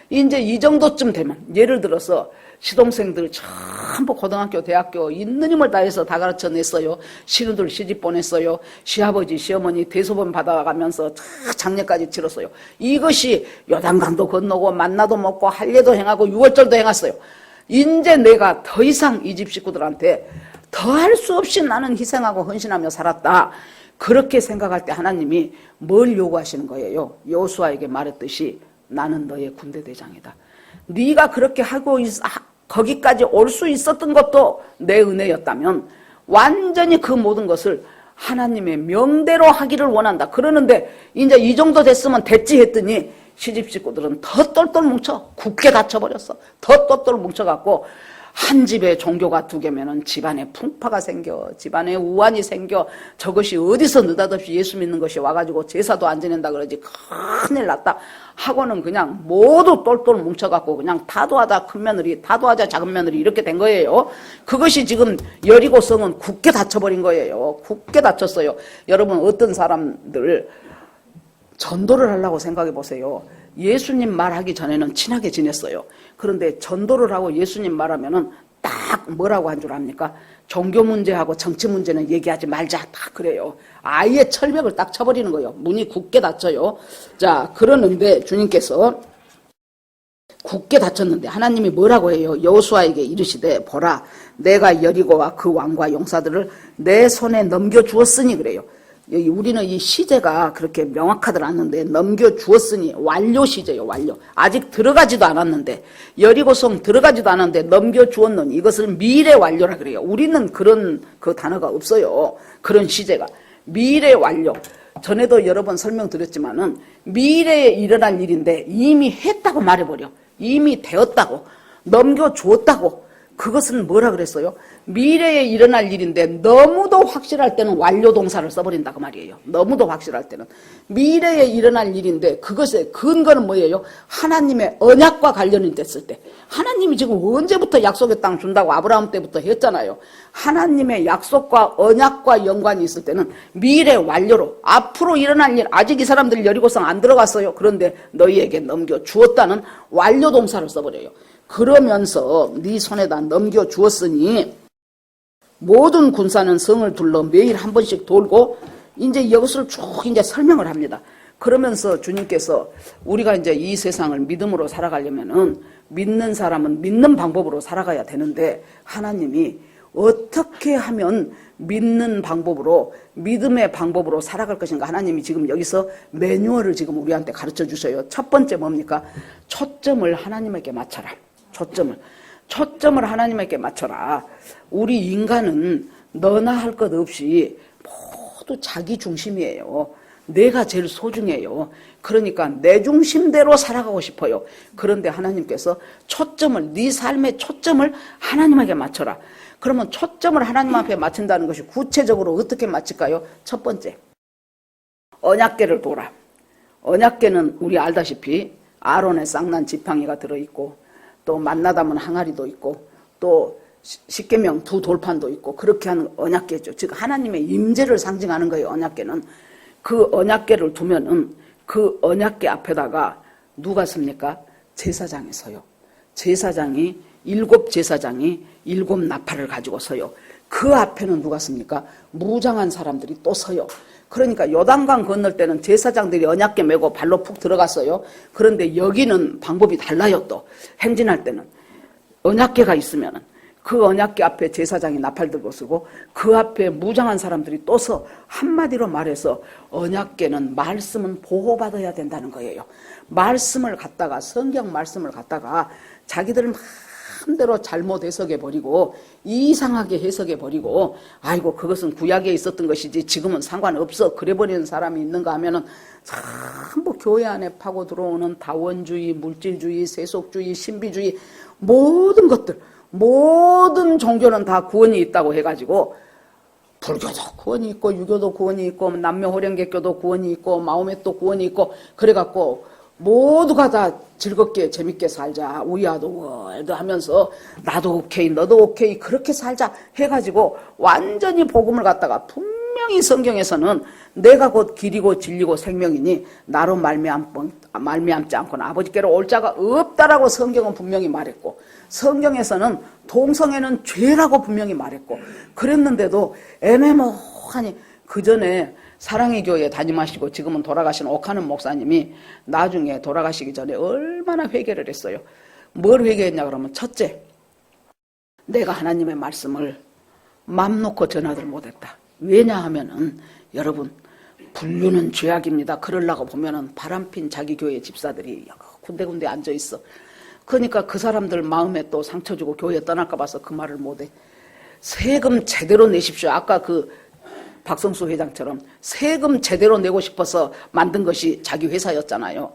이제 이 정도쯤 되면, 예를 들어서 시동생들 전부 고등학교, 대학교 있는 힘을 다해서 다 가르쳐냈어요. 신우들 시집 보냈어요. 시아버지, 시어머니 대소변 받아가면서 장례까지 치렀어요. 이것이 요단강도 건너고 만나도 먹고 할례도 행하고 유월절도 행했어요. 이제 내가 더 이상 이 집 식구들한테 더 할 수 없이 나는 희생하고 헌신하며 살았다. 그렇게 생각할 때 하나님이 뭘 요구하시는 거예요? 여호수아에게 말했듯이 나는 너의 군대 대장이다. 네가 그렇게 하고 거기까지 올 수 있었던 것도 내 은혜였다면 완전히 그 모든 것을 하나님의 명대로 하기를 원한다. 그러는데 이제 이 정도 됐으면 됐지 했더니 시집 식구들은 더 똘똘 뭉쳐 굳게 닫혀버렸어. 더 똘똘 뭉쳐갖고 한 집에 종교가 두 개면은 집안에 풍파가 생겨, 집안에 우환이 생겨. 저것이 어디서 느닷없이 예수 믿는 것이 와가지고 제사도 안 지낸다 그러지 큰일 났다 하고는 그냥 모두 똘똘 뭉쳐갖고 그냥 타도하자 큰 며느리, 타도하자 작은 며느리 이렇게 된 거예요. 그것이 지금 여리고성은 굳게 닫혀버린 거예요. 굳게 닫혔어요. 여러분, 어떤 사람들 전도를 하려고 생각해 보세요. 예수님 말하기 전에는 친하게 지냈어요. 그런데 전도를 하고 예수님 말하면은 딱 뭐라고 한 줄 압니까? 종교 문제하고 정치 문제는 얘기하지 말자. 딱 그래요. 아예 철벽을 딱 쳐버리는 거예요. 문이 굳게 닫혀요. 자, 그러는데 주님께서 굳게 닫혔는데 하나님이 뭐라고 해요? 여호수아에게 이르시되 보라, 내가 여리고와 그 왕과 용사들을 내 손에 넘겨주었으니 그래요. 여기 우리는 이 시제가 그렇게 명확하지 않는데 넘겨주었으니 완료 시제요. 완료. 아직 들어가지도 않았는데, 여리고성 들어가지도 않았는데 넘겨주었는 이것을 미래 완료라 그래요. 우리는 그런 그 단어가 없어요. 그런 시제가. 미래 완료. 전에도 여러 번 설명드렸지만은 미래에 일어날 일인데 이미 했다고 말해버려. 이미 되었다고. 넘겨주었다고. 그것은 뭐라 그랬어요? 미래에 일어날 일인데 너무도 확실할 때는 완료 동사를 써버린다 그 말이에요. 너무도 확실할 때는. 미래에 일어날 일인데 그것의 근거는 뭐예요? 하나님의 언약과 관련이 됐을 때. 하나님이 지금 언제부터 약속의 땅 준다고 아브라함 때부터 했잖아요. 하나님의 약속과 언약과 연관이 있을 때는 미래 완료로 앞으로 일어날 일, 아직 이 사람들 여리고성 안 들어갔어요. 그런데 너희에게 넘겨주었다는 완료 동사를 써버려요. 그러면서 네 손에다 넘겨주었으니 모든 군사는 성을 둘러 매일 한 번씩 돌고 이제 이것을 쭉 이제 설명을 합니다. 그러면서 주님께서 우리가 이제 이 세상을 믿음으로 살아가려면은 믿는 사람은 믿는 방법으로 살아가야 되는데 하나님이 어떻게 하면 믿는 방법으로, 믿음의 방법으로 살아갈 것인가. 하나님이 지금 여기서 매뉴얼을 지금 우리한테 가르쳐 주셔요. 첫 번째 뭡니까? 초점을 하나님에게 맞춰라. 초점을 하나님에게 맞춰라. 우리 인간은 너나 할 것 없이 모두 자기 중심이에요. 내가 제일 소중해요. 그러니까 내 중심대로 살아가고 싶어요. 그런데 하나님께서 초점을, 네 삶의 초점을 하나님에게 맞춰라. 그러면 초점을 하나님 앞에 맞춘다는 것이 구체적으로 어떻게 맞출까요? 첫 번째, 언약궤를 둬라. 언약궤는 우리 알다시피 아론의 쌍난 지팡이가 들어있고 또 만나다문 항아리도 있고 또 십계명 두 돌판도 있고 그렇게 하는 언약궤죠. 즉 하나님의 임재를 상징하는 거예요. 언약궤는. 그 언약궤를 두면은 그 언약궤 앞에다가 누가 섭니까? 제사장이 서요. 제사장이 일곱 나팔을 가지고 서요. 그 앞에는 누가 섭니까? 무장한 사람들이 또 서요. 그러니까 요단강 건널 때는 제사장들이 언약궤 메고 발로 푹 들어갔어요. 그런데 여기는 방법이 달라요. 또 행진할 때는 언약궤가 있으면은 그 언약궤 앞에 제사장이 나팔 들고 서고 그 앞에 무장한 사람들이 또 서. 한마디로 말해서 언약궤는 말씀은 보호받아야 된다는 거예요. 말씀을 갖다가, 성경 말씀을 갖다가 자기들 막 마음대로 잘못 해석해버리고 이상하게 해석해버리고 아이고 그것은 구약에 있었던 것이지 지금은 상관없어 그래버리는 사람이 있는가 하면은 전부 교회 안에 파고 들어오는 다원주의, 물질주의, 세속주의, 신비주의 모든 것들 모든 종교는 다 구원이 있다고 해가지고 불교도 구원이 있고 유교도 구원이 있고 남묘호령개교도 구원이 있고 마호메도 구원이 있고 그래갖고 모두가 다 즐겁게 재밌게 살자 우리아도 월드 하면서 나도 오케이 너도 오케이 그렇게 살자 해가지고 완전히 복음을 갖다가 분명히 성경에서는 내가 곧 길이고 진리고 생명이니 나로 말미암지 않고는 아버지께로 올 자가 없다라고 성경은 분명히 말했고 성경에서는 동성애는 죄라고 분명히 말했고 그랬는데도 애매모호하니 그 전에 사랑의 교회 다짐하시고 지금은 돌아가신 옥하는 목사님이 나중에 돌아가시기 전에 얼마나 회개를 했어요. 뭘 회개했냐 그러면 첫째, 내가 하나님의 말씀을 맘 놓고 전하들 못했다. 왜냐하면은 여러분 불륜은 죄악입니다. 그러려고 보면은 바람핀 자기 교회 집사들이 군데군데 앉아있어. 그러니까 그 사람들 마음에 또 상처 주고 교회 떠날까 봐서 그 말을 못해. 세금 제대로 내십시오. 아까 그 박성수 회장처럼 세금 제대로 내고 싶어서 만든 것이 자기 회사였잖아요.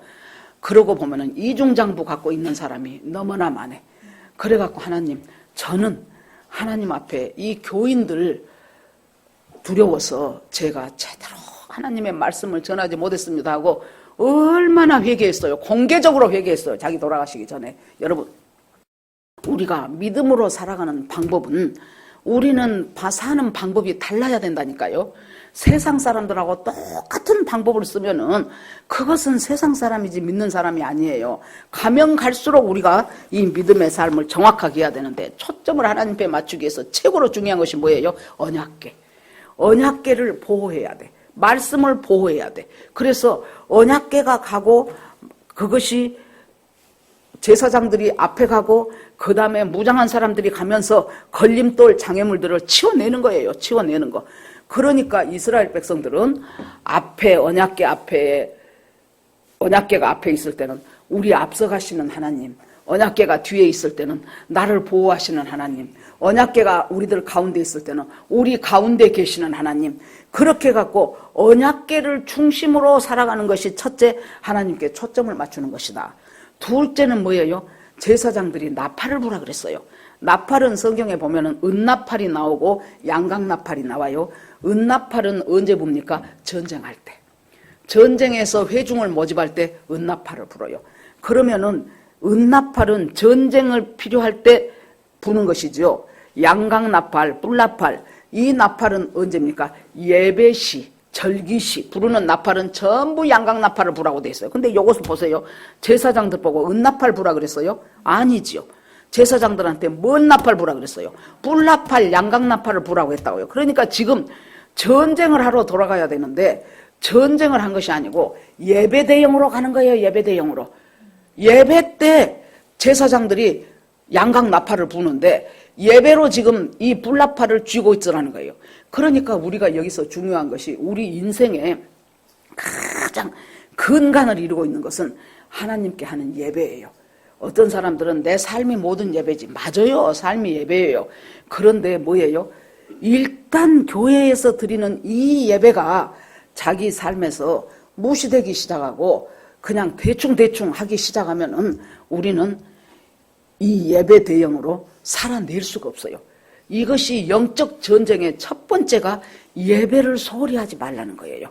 그러고 보면은 이중장부 갖고 있는 사람이 너무나 많아. 그래갖고 하나님, 저는 하나님 앞에 이 교인들 두려워서 제가 제대로 하나님의 말씀을 전하지 못했습니다 하고 얼마나 회개했어요. 공개적으로 회개했어요. 자기 돌아가시기 전에. 여러분, 우리가 믿음으로 살아가는 방법은 우리는 사는 방법이 달라야 된다니까요. 세상 사람들하고 똑같은 방법을 쓰면은 그것은 세상 사람이지 믿는 사람이 아니에요. 가면 갈수록 우리가 이 믿음의 삶을 정확하게 해야 되는데 초점을 하나님께 맞추기 위해서 최고로 중요한 것이 뭐예요? 언약궤. 언약궤를 보호해야 돼. 말씀을 보호해야 돼. 그래서 언약궤가 가고 그것이 제사장들이 앞에 가고 그 다음에 무장한 사람들이 가면서 걸림돌 장애물들을 치워내는 거예요. 치워내는 거. 그러니까 이스라엘 백성들은 앞에 언약궤가 앞에 있을 때는 우리 앞서가시는 하나님, 언약궤가 뒤에 있을 때는 나를 보호하시는 하나님, 언약궤가 우리들 가운데 있을 때는 우리 가운데 계시는 하나님, 그렇게 갖고 언약궤를 중심으로 살아가는 것이 첫째, 하나님께 초점을 맞추는 것이다. 둘째는 뭐예요? 제사장들이 나팔을 부라 그랬어요. 나팔은 성경에 보면은 은나팔이 나오고 양강나팔이 나와요. 은나팔은 언제 붑니까? 전쟁할 때. 전쟁에서 회중을 모집할 때 은나팔을 불어요. 그러면은 은나팔은 전쟁을 필요할 때 부는 것이죠. 양강나팔, 뿔나팔, 이 나팔은 언제입니까? 예배시, 절기시 부르는 나팔은 전부 양강나팔을 부라고 돼 있어요. 근데 이것을 보세요. 제사장들 보고 은나팔 부라 그랬어요? 아니지요. 제사장들한테 뭔 나팔 부라 그랬어요? 뿔나팔, 양강나팔을 부라고 했다고요. 그러니까 지금 전쟁을 하러 돌아가야 되는데 전쟁을 한 것이 아니고 예배 대형으로 가는 거예요. 예배 대형으로. 예배 때 제사장들이 양강나팔을 부는데 예배로 지금 이 뿔나팔을 쥐고 있으라는 거예요. 그러니까 우리가 여기서 중요한 것이 우리 인생에 가장 근간을 이루고 있는 것은 하나님께 하는 예배예요. 어떤 사람들은 내 삶이 모든 예배지. 맞아요. 삶이 예배예요. 그런데 뭐예요? 일단 교회에서 드리는 이 예배가 자기 삶에서 무시되기 시작하고 그냥 대충 하기 시작하면은 우리는 이 예배 대형으로 살아낼 수가 없어요. 이것이 영적 전쟁의 첫 번째가 예배를 소홀히 하지 말라는 거예요.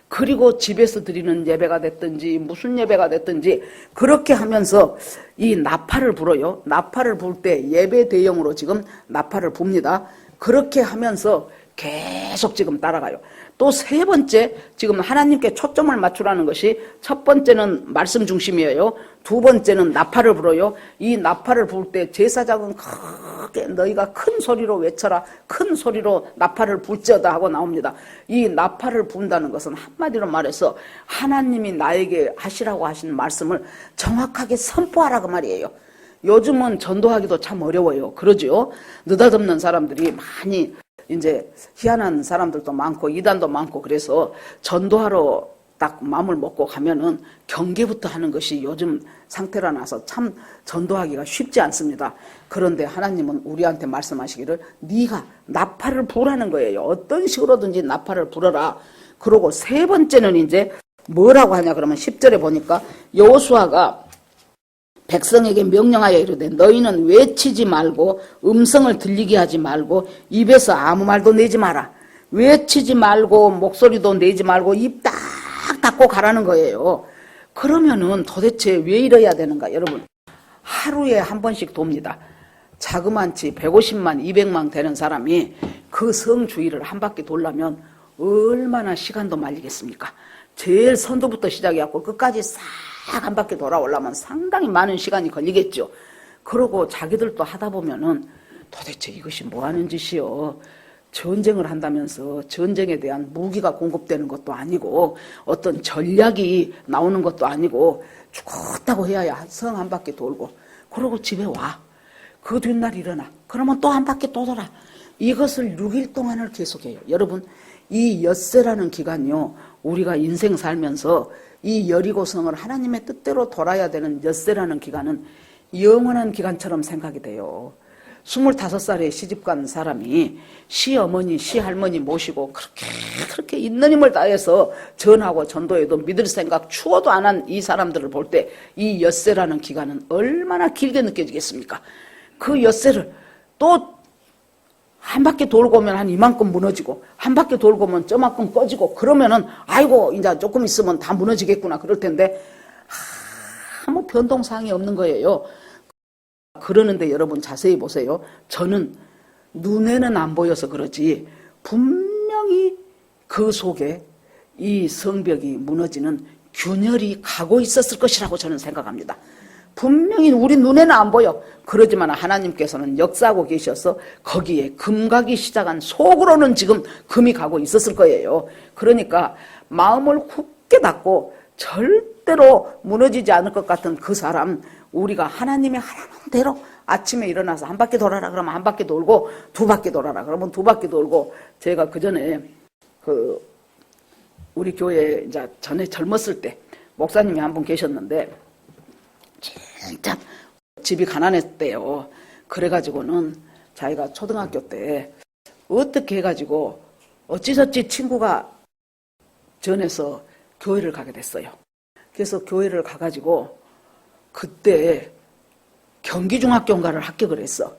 그리고 집에서 드리는 예배가 됐든지 무슨 예배가 됐든지 그렇게 하면서 이 나팔을 불어요. 나팔을 불 때 예배 대형으로 지금 나팔을 붑니다. 그렇게 하면서 계속 지금 따라가요. 또 세 번째, 지금 하나님께 초점을 맞추라는 것이 첫 번째는 말씀 중심이에요. 두 번째는 나팔을 불어요. 이 나팔을 불 때 제사장은 크게 너희가 큰 소리로 외쳐라. 큰 소리로 나팔을 불지어다 하고 나옵니다. 이 나팔을 분다는 것은 한마디로 말해서 하나님이 나에게 하시라고 하신 말씀을 정확하게 선포하라 그 말이에요. 요즘은 전도하기도 참 어려워요. 그러죠? 느닷없는 사람들이 많이 이제 희한한 사람들도 많고 이단도 많고 그래서 전도하러 딱 마음을 먹고 가면은 경계부터 하는 것이 요즘 상태라 나서 참 전도하기가 쉽지 않습니다. 그런데 하나님은 우리한테 말씀하시기를 네가 나팔을 부라는 거예요. 어떤 식으로든지 나팔을 불어라. 그러고 세 번째는 이제 뭐라고 하냐 그러면 10절에 보니까 여호수아가 백성에게 명령하여 이르되 너희는 외치지 말고 음성을 들리게 하지 말고 입에서 아무 말도 내지 마라. 외치지 말고 목소리도 내지 말고 입 딱 닫고 가라는 거예요. 그러면은 도대체 왜 이래야 되는가 여러분. 하루에 한 번씩 돕니다. 자그만치 150만 200만 되는 사람이 그 성 주위를 한 바퀴 돌려면 얼마나 시간도 말리겠습니까. 제일 선두부터 시작해갖고 끝까지 싹 한 바퀴 돌아오려면 상당히 많은 시간이 걸리겠죠. 그러고 자기들도 하다 보면은 도대체 이것이 뭐 하는 짓이요. 전쟁을 한다면서 전쟁에 대한 무기가 공급되는 것도 아니고 어떤 전략이 나오는 것도 아니고 죽었다고 해야 성 한 바퀴 돌고 그러고 집에 와. 그 뒷날 일어나. 그러면 또 한 바퀴 또 돌아. 이것을 6일 동안을 계속해요. 여러분 이 엿새라는 기간이요. 우리가 인생 살면서 이 여리고성을 하나님의 뜻대로 돌아야 되는 엿새라는 기간은 영원한 기간처럼 생각이 돼요. 25살에 시집간 사람이 시어머니, 시할머니 모시고 그렇게 있는 힘을 다해서 전하고 전도해도 믿을 생각 추워도 안 한 이 사람들을 볼 때 이 엿새라는 기간은 얼마나 길게 느껴지겠습니까? 그 엿새를 또 한 바퀴 돌고 오면 한 이만큼 무너지고 한 바퀴 돌고 오면 저만큼 꺼지고 그러면은 아이고 이제 조금 있으면 다 무너지겠구나 그럴 텐데 아무 변동사항이 없는 거예요. 그러는데 여러분 자세히 보세요. 저는 눈에는 안 보여서 그러지 분명히 그 속에 이 성벽이 무너지는 균열이 가고 있었을 것이라고 저는 생각합니다. 분명히 우리 눈에는 안 보여. 그러지만 하나님께서는 역사하고 계셔서 거기에 금 가기 시작한 속으로는 지금 금이 가고 있었을 거예요. 그러니까 마음을 굳게 닫고 절대로 무너지지 않을 것 같은 그 사람, 우리가 하나님의 하라는 대로 아침에 일어나서 한 바퀴 돌아라 그러면 한 바퀴 돌고 두 바퀴 돌아라 그러면 두 바퀴 돌고 제가 그 전에 우리 교회 이제 전에 젊었을 때 목사님이 한 분 계셨는데 진짜 집이 가난했대요. 그래가지고는 자기가 초등학교 때 어떻게 해가지고 어찌저찌 친구가 전해서 교회를 가게 됐어요. 그래서 교회를 가가지고 그때 경기중학교인가를 합격을 했어.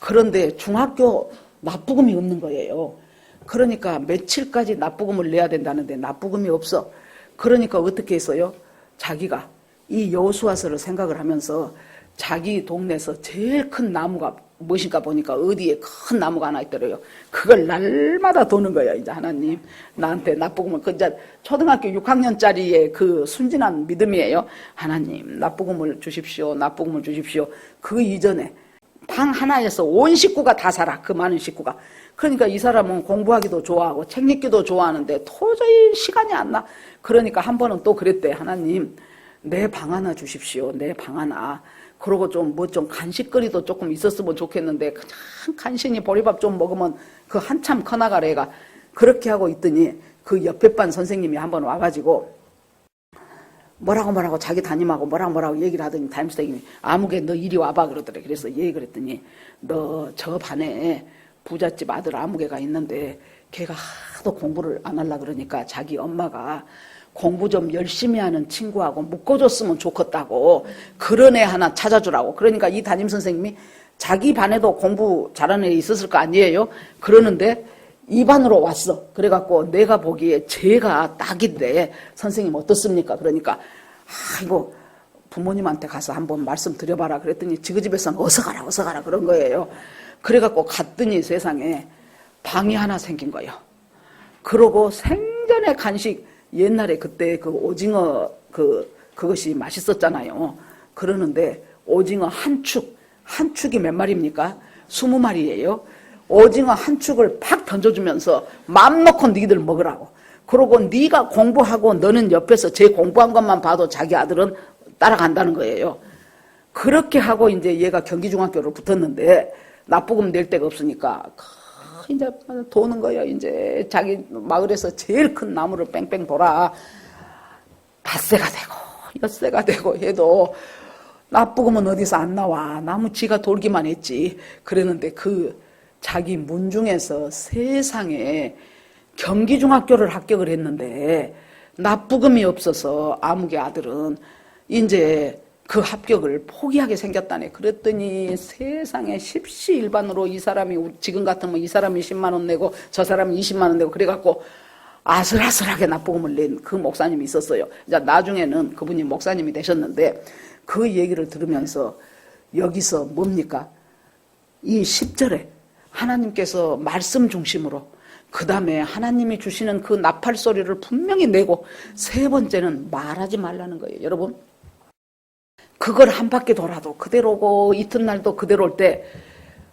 그런데 중학교 납부금이 없는 거예요. 그러니까 며칠까지 납부금을 내야 된다는데 납부금이 없어. 그러니까 어떻게 했어요? 자기가 이 여호수아서를 생각을 하면서 자기 동네에서 제일 큰 나무가 무엇인가 보니까 어디에 큰 나무가 하나 있더래요. 그걸 날마다 도는 거예요. 이제 하나님 나한테 납부금을 그 이제 초등학교 6학년짜리의 그 순진한 믿음이에요. 하나님 납부금을 주십시오. 납부금을 주십시오. 그 이전에 방 하나에서 온 식구가 다 살아. 그 많은 식구가. 그러니까 이 사람은 공부하기도 좋아하고 책 읽기도 좋아하는데 도저히 시간이 안 나. 그러니까 한 번은 또 그랬대. 하나님 내 방 하나 주십시오. 내 방 하나. 그러고 좀 간식거리도 조금 있었으면 좋겠는데 그냥 간신히 보리밥 좀 먹으면 그 한참 커나가래 애가. 그렇게 하고 있더니 그 옆에 반 선생님이 한 번 와가지고 뭐라고 자기 담임하고 뭐라고 얘기를 하더니 담임 선생님이 아무개 너 이리 와봐 그러더래. 그래서 얘기를 했더니 너 저 반에 부잣집 아들 아무개가 있는데 걔가 하도 공부를 안 하려 그러니까 자기 엄마가 공부 좀 열심히 하는 친구하고 묶어줬으면 좋겠다고 그런 애 하나 찾아주라고. 그러니까 이 담임선생님이 자기 반에도 공부 잘하는 애 있었을 거 아니에요. 그러는데 이 반으로 왔어. 그래갖고 내가 보기에 쟤가 딱인데 선생님 어떻습니까? 그러니까 아이고 부모님한테 가서 한번 말씀드려봐라 그랬더니 지그 집에서는 어서 가라 그런 거예요. 그래갖고 갔더니 세상에 방이 하나 생긴 거예요. 그러고 생전에 간식 옛날에 그때 그 오징어 그것이 맛있었잖아요. 그러는데 오징어 한 축이 몇 마리입니까? 20마리예요. 오징어 한 축을 팍 던져주면서 맘 놓고 니들 먹으라고. 그러고 네가 공부하고 너는 옆에서 제 공부한 것만 봐도 자기 아들은 따라간다는 거예요. 그렇게 하고 이제 얘가 경기중학교를 붙었는데 납부금 낼 데가 없으니까 이제 도는 거예요. 이제 자기 마을에서 제일 큰 나무를 뺑뺑 돌아. 닷새가 되고 엿새가 되고 해도 나쁘고면 어디서 안 나와. 나무 지가 돌기만 했지. 그랬는데 그 자기 문중에서 세상에 경기중학교를 합격을 했는데 나쁘금이 없어서 아무개 아들은 이제 그 합격을 포기하게 생겼다네. 그랬더니 세상에 십시일반으로 이 사람이 지금 같으면 이 사람이 10만 원 내고 저 사람이 20만 원 내고 그래갖고 아슬아슬하게 납부금을 낸 그 목사님이 있었어요. 이제 나중에는 그분이 목사님이 되셨는데 그 얘기를 들으면서 여기서 뭡니까? 이 10절에 하나님께서 말씀 중심으로 그 다음에 하나님이 주시는 그 나팔 소리를 분명히 내고 세 번째는 말하지 말라는 거예요. 여러분 그걸 한 바퀴 돌아도 그대로고 이튿날도 그대로 올 때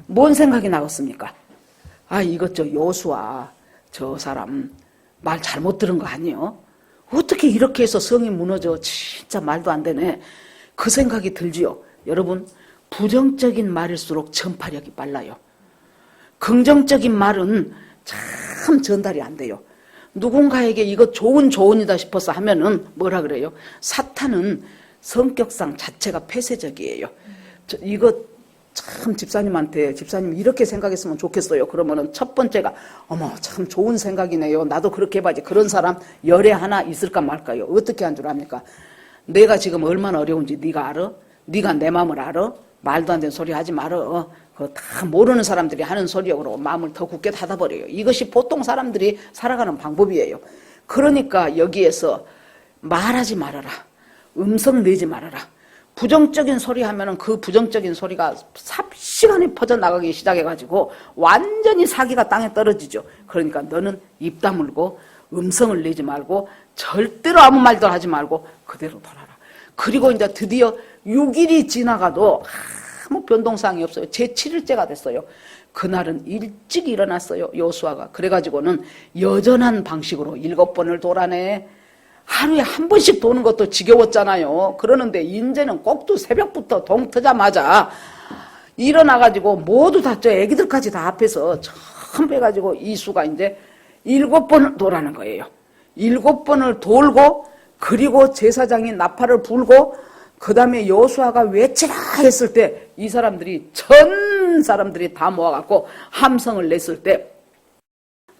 뭔 생각이 나겠습니까? 아 이것 저 여수아 저 사람 말 잘못 들은 거 아니에요? 어떻게 이렇게 해서 성이 무너져? 진짜 말도 안 되네. 그 생각이 들지요. 여러분 부정적인 말일수록 전파력이 빨라요. 긍정적인 말은 참 전달이 안 돼요. 누군가에게 이거 조언이다 싶어서 하면은 뭐라 그래요? 사탄은 성격상 자체가 폐쇄적이에요. 이거 참 집사님한테 집사님 이렇게 생각했으면 좋겠어요. 그러면은 첫 번째가 어머 참 좋은 생각이네요. 나도 그렇게 해봐야지. 그런 사람 열에 하나 있을까 말까요? 어떻게 한 줄 압니까? 내가 지금 얼마나 어려운지 네가 알아? 네가 내 마음을 알아? 말도 안 되는 소리 하지 말어. 그거 다 모르는 사람들이 하는 소리요. 그러고 마음을 더 굳게 닫아버려요. 이것이 보통 사람들이 살아가는 방법이에요. 그러니까 여기에서 말하지 말아라. 음성 내지 말아라. 부정적인 소리 하면은 그 부정적인 소리가 삽시간에 퍼져나가기 시작해가지고 완전히 사기가 땅에 떨어지죠. 그러니까 너는 입 다물고 음성을 내지 말고 절대로 아무 말도 하지 말고 그대로 돌아라. 그리고 이제 드디어 6일이 지나가도 아무 변동사항이 없어요. 제7일째가 됐어요. 그날은 일찍 일어났어요. 여호수아가. 그래가지고는 여전한 방식으로 7번을 돌아내. 하루에 한 번씩 도는 것도 지겨웠잖아요. 그러는데 이제는 꼭두 새벽부터 동 트자마자 일어나가지고 모두 다 저 애기들까지 다 앞에서 전부 해가지고 이수가 이제 7번을 도라는 거예요. 7번을 돌고 그리고 제사장이 나팔을 불고 그 다음에 여호수아가 외치라 했을 때 이 사람들이 전 사람들이 다 모아갖고 함성을 냈을 때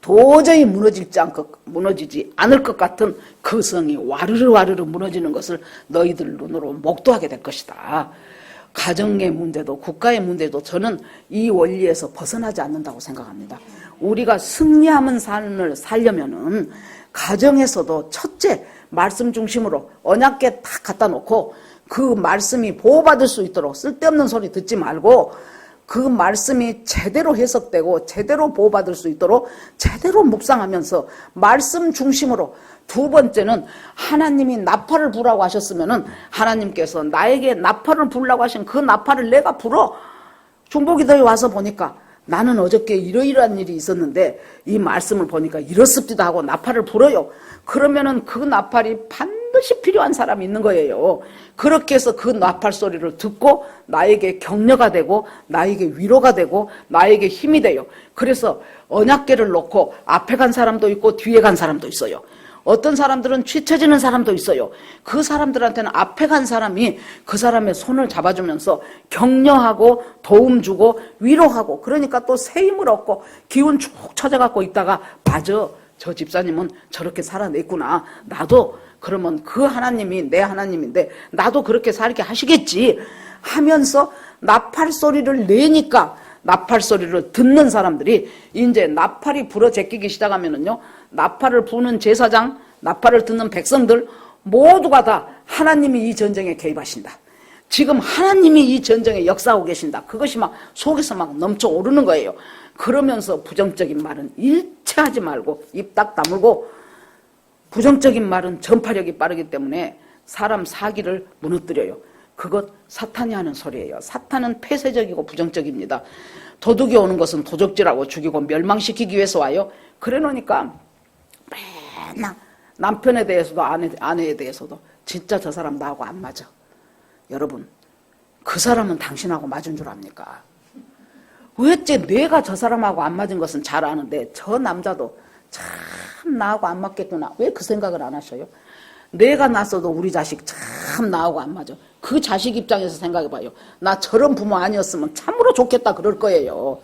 도저히 무너지지 않을 것 같은 그 성이 와르르 무너지는 것을 너희들 눈으로 목도하게 될 것이다. 가정의 문제도 국가의 문제도 저는 이 원리에서 벗어나지 않는다고 생각합니다. 우리가 승리하는 삶을 살려면은 가정에서도 첫째 말씀 중심으로 언약궤 딱 갖다 놓고 그 말씀이 보호받을 수 있도록 쓸데없는 소리 듣지 말고 그 말씀이 제대로 해석되고 제대로 보호받을 수 있도록 제대로 묵상하면서 말씀 중심으로 두 번째는 하나님이 나팔을 부라고 하셨으면은 하나님께서 나에게 나팔을 부라고 하신 그 나팔을 내가 불어. 중보기도에 와서 보니까 나는 어저께 이러이러한 일이 있었는데 이 말씀을 보니까 이렇습니다 하고 나팔을 불어요. 그러면은 그 나팔이 반드시 필요한 사람이 있는 거예요. 그렇게 해서 그 나팔 소리를 듣고 나에게 격려가 되고 나에게 위로가 되고 나에게 힘이 돼요. 그래서 언약궤를 놓고 앞에 간 사람도 있고 뒤에 간 사람도 있어요. 어떤 사람들은 취쳐지는 사람도 있어요. 그 사람들한테는 앞에 간 사람이 그 사람의 손을 잡아주면서 격려하고 도움 주고 위로하고 그러니까 또 새 힘을 얻고 기운 쭉 찾아갖고 있다가 맞아 저 집사님은 저렇게 살아냈구나. 나도 그러면 그 하나님이 내 하나님인데 나도 그렇게 살게 하시겠지 하면서 나팔 소리를 내니까 나팔 소리를 듣는 사람들이 이제 나팔이 불어 제끼기 시작하면은요, 나팔을 부는 제사장, 나팔을 듣는 백성들 모두가 다 하나님이 이 전쟁에 개입하신다. 지금 하나님이 이 전쟁에 역사하고 계신다. 그것이 막 속에서 막 넘쳐 오르는 거예요. 그러면서 부정적인 말은 일체 하지 말고 입 딱 다물고 부정적인 말은 전파력이 빠르기 때문에 사람 사기를 무너뜨려요. 그것 사탄이 하는 소리예요. 사탄은 폐쇄적이고 부정적입니다. 도둑이 오는 것은 도적질하고 죽이고 멸망시키기 위해서 와요. 그래 놓으니까 맨날 남편에 대해서도 아내에 대해서도 진짜 저 사람 나하고 안 맞아. 여러분 그 사람은 당신하고 맞은 줄 압니까? 왜째 내가 저 사람하고 안 맞은 것은 잘 아는데 저 남자도 참 나하고 안 맞겠구나. 왜 그 생각을 안 하셔요? 내가 낳았어도 우리 자식 참 나하고 안 맞아. 그 자식 입장에서 생각해봐요. 나 저런 부모 아니었으면 참으로 좋겠다 그럴 거예요.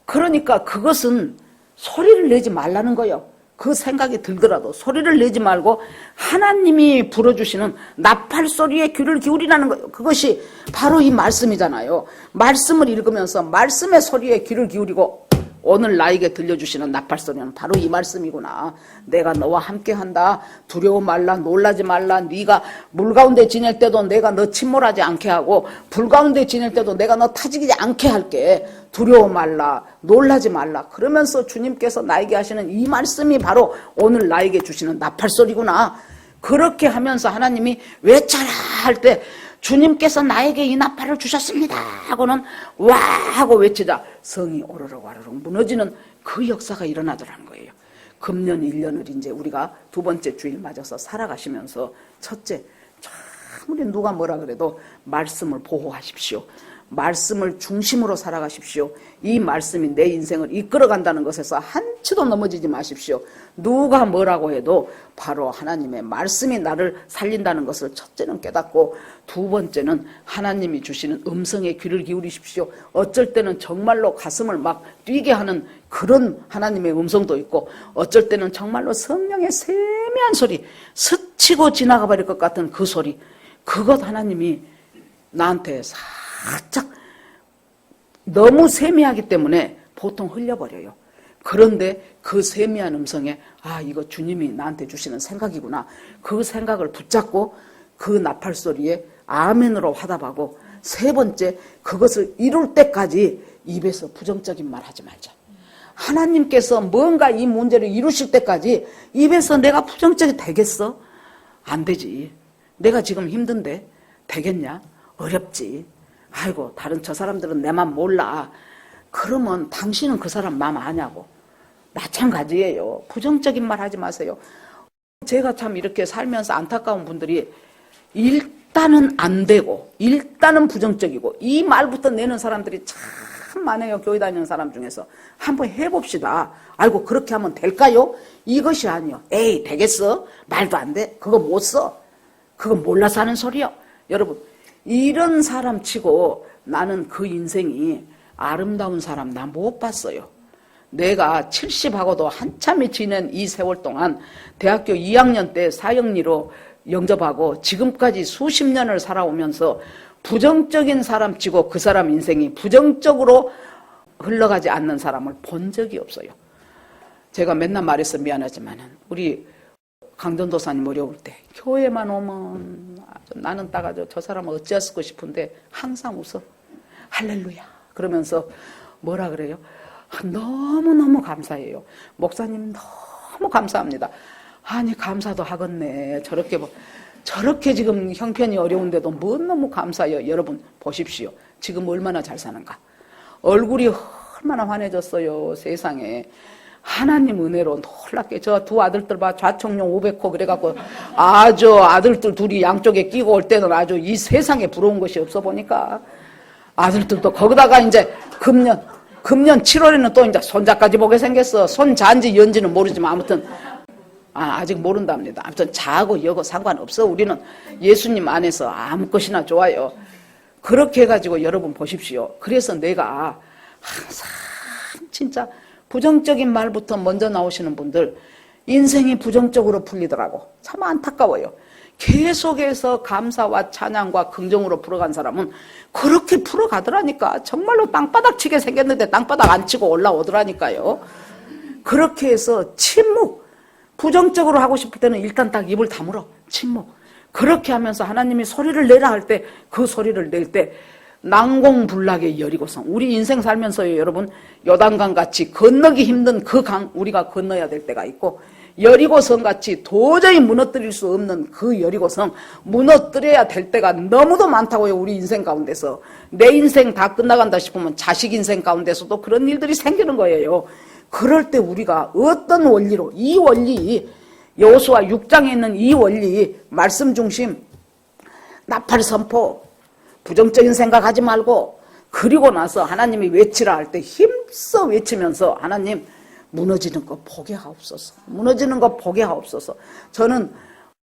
그러니까 그것은 소리를 내지 말라는 거예요. 그 생각이 들더라도 소리를 내지 말고 하나님이 불어주시는 나팔 소리에 귀를 기울이라는 거예요. 그것이 바로 이 말씀이잖아요. 말씀을 읽으면서 말씀의 소리에 귀를 기울이고 오늘 나에게 들려주시는 나팔 소리는 바로 이 말씀이구나. 내가 너와 함께한다. 두려워 말라. 놀라지 말라. 네가 물 가운데 지낼 때도 내가 너 침몰하지 않게 하고 불 가운데 지낼 때도 내가 너 타지지 않게 할게. 두려워 말라. 놀라지 말라. 그러면서 주님께서 나에게 하시는 이 말씀이 바로 오늘 나에게 주시는 나팔 소리구나. 그렇게 하면서 하나님이 외쳐라 할 때 주님께서 나에게 이 나팔을 주셨습니다 하고는 와 하고 외치자 성이 오르륵 와르륵 무너지는 그 역사가 일어나더라는 거예요. 금년 1년을 이제 우리가 두 번째 주일 맞아서 살아가시면서 첫째, 아무리 누가 뭐라 그래도 말씀을 보호하십시오. 말씀을 중심으로 살아가십시오. 이 말씀이 내 인생을 이끌어간다는 것에서 한치도 넘어지지 마십시오. 누가 뭐라고 해도 바로 하나님의 말씀이 나를 살린다는 것을 첫째는 깨닫고 두 번째는 하나님이 주시는 음성에 귀를 기울이십시오. 어쩔 때는 정말로 가슴을 막 뛰게 하는 그런 하나님의 음성도 있고 어쩔 때는 정말로 성령의 세미한 소리, 스치고 지나가 버릴 것 같은 그 소리, 그것 하나님이 나한테 살짝 너무 세미하기 때문에 보통 흘려버려요. 그런데 그 세미한 음성에 아 이거 주님이 나한테 주시는 생각이구나. 그 생각을 붙잡고 그 나팔 소리에 아멘으로 화답하고 세 번째 그것을 이룰 때까지 입에서 부정적인 말 하지 말자. 하나님께서 뭔가 이 문제를 이루실 때까지 입에서 내가 부정적이 되겠어? 안 되지. 내가 지금 힘든데 되겠냐? 어렵지. 아이고 다른 저 사람들은 내 맘 몰라. 그러면 당신은 그 사람 맘 아냐고. 마찬가지예요. 부정적인 말 하지 마세요. 제가 참 이렇게 살면서 안타까운 분들이 일단은 안 되고 일단은 부정적이고 이 말부터 내는 사람들이 참 많아요. 교회 다니는 사람 중에서. 한번 해봅시다. 아이고 그렇게 하면 될까요? 이것이 아니요. 에이 되겠어? 말도 안 돼? 그거 못 써? 그거 몰라서 하는 소리요. 여러분 이런 사람 치고 나는 그 인생이 아름다운 사람 나 못 봤어요. 내가 70하고도 한참이 지낸 이 세월 동안 대학교 2학년 때 사형리로 영접하고 지금까지 수십 년을 살아오면서 부정적인 사람 치고 그 사람 인생이 부정적으로 흘러가지 않는 사람을 본 적이 없어요. 제가 맨날 말해서 미안하지만 우리 강전도사님 어려울 때 교회만 오면 나는 따가지고 저 사람은 어찌했을까 싶은데 항상 웃어. 할렐루야. 그러면서 뭐라 그래요? 너무너무 감사해요. 목사님 너무 감사합니다. 아니 감사도 하겠네. 저렇게 지금 형편이 어려운데도 뭐 너무 감사해요. 여러분 보십시오. 지금 얼마나 잘 사는가. 얼굴이 얼마나 환해졌어요. 세상에. 하나님 은혜로 놀랍게 저 두 아들들 봐 좌청룡 500호 그래갖고 아주 아들들 둘이 양쪽에 끼고 올 때는 아주 이 세상에 부러운 것이 없어 보니까 아들들도 거기다가 이제 금년 7월에는 또 이제 손자까지 보게 생겼어. 손자인지 연지는 모르지만 아무튼 아직 모른답니다. 아무튼 자하고 여고 상관없어. 우리는 예수님 안에서 아무 것이나 좋아요. 그렇게 해가지고 여러분 보십시오. 그래서 내가 항상 진짜 부정적인 말부터 먼저 나오시는 분들 인생이 부정적으로 풀리더라고. 참 안타까워요. 계속해서 감사와 찬양과 긍정으로 풀어간 사람은 그렇게 풀어가더라니까. 정말로 땅바닥 치게 생겼는데 땅바닥 안 치고 올라오더라니까요. 그렇게 해서 침묵. 부정적으로 하고 싶을 때는 일단 딱 입을 다물어. 침묵. 그렇게 하면서 하나님이 소리를 내라 할 때 그 소리를 낼 때 난공불락의 여리고성. 우리 인생 살면서요, 여러분, 요단강 같이 건너기 힘든 그 강 우리가 건너야 될 때가 있고 여리고성 같이 도저히 무너뜨릴 수 없는 그 여리고성 무너뜨려야 될 때가 너무도 많다고요. 우리 인생 가운데서. 내 인생 다 끝나간다 싶으면 자식 인생 가운데서도 그런 일들이 생기는 거예요. 그럴 때 우리가 어떤 원리로 이 원리 여호수아 6장에 있는 이 원리 말씀 중심 나팔 선포 부정적인 생각하지 말고 그리고 나서 하나님이 외치라 할 때 힘써 외치면서 하나님 무너지는 거 보게 하옵소서. 무너지는 거 보게 하옵소서. 저는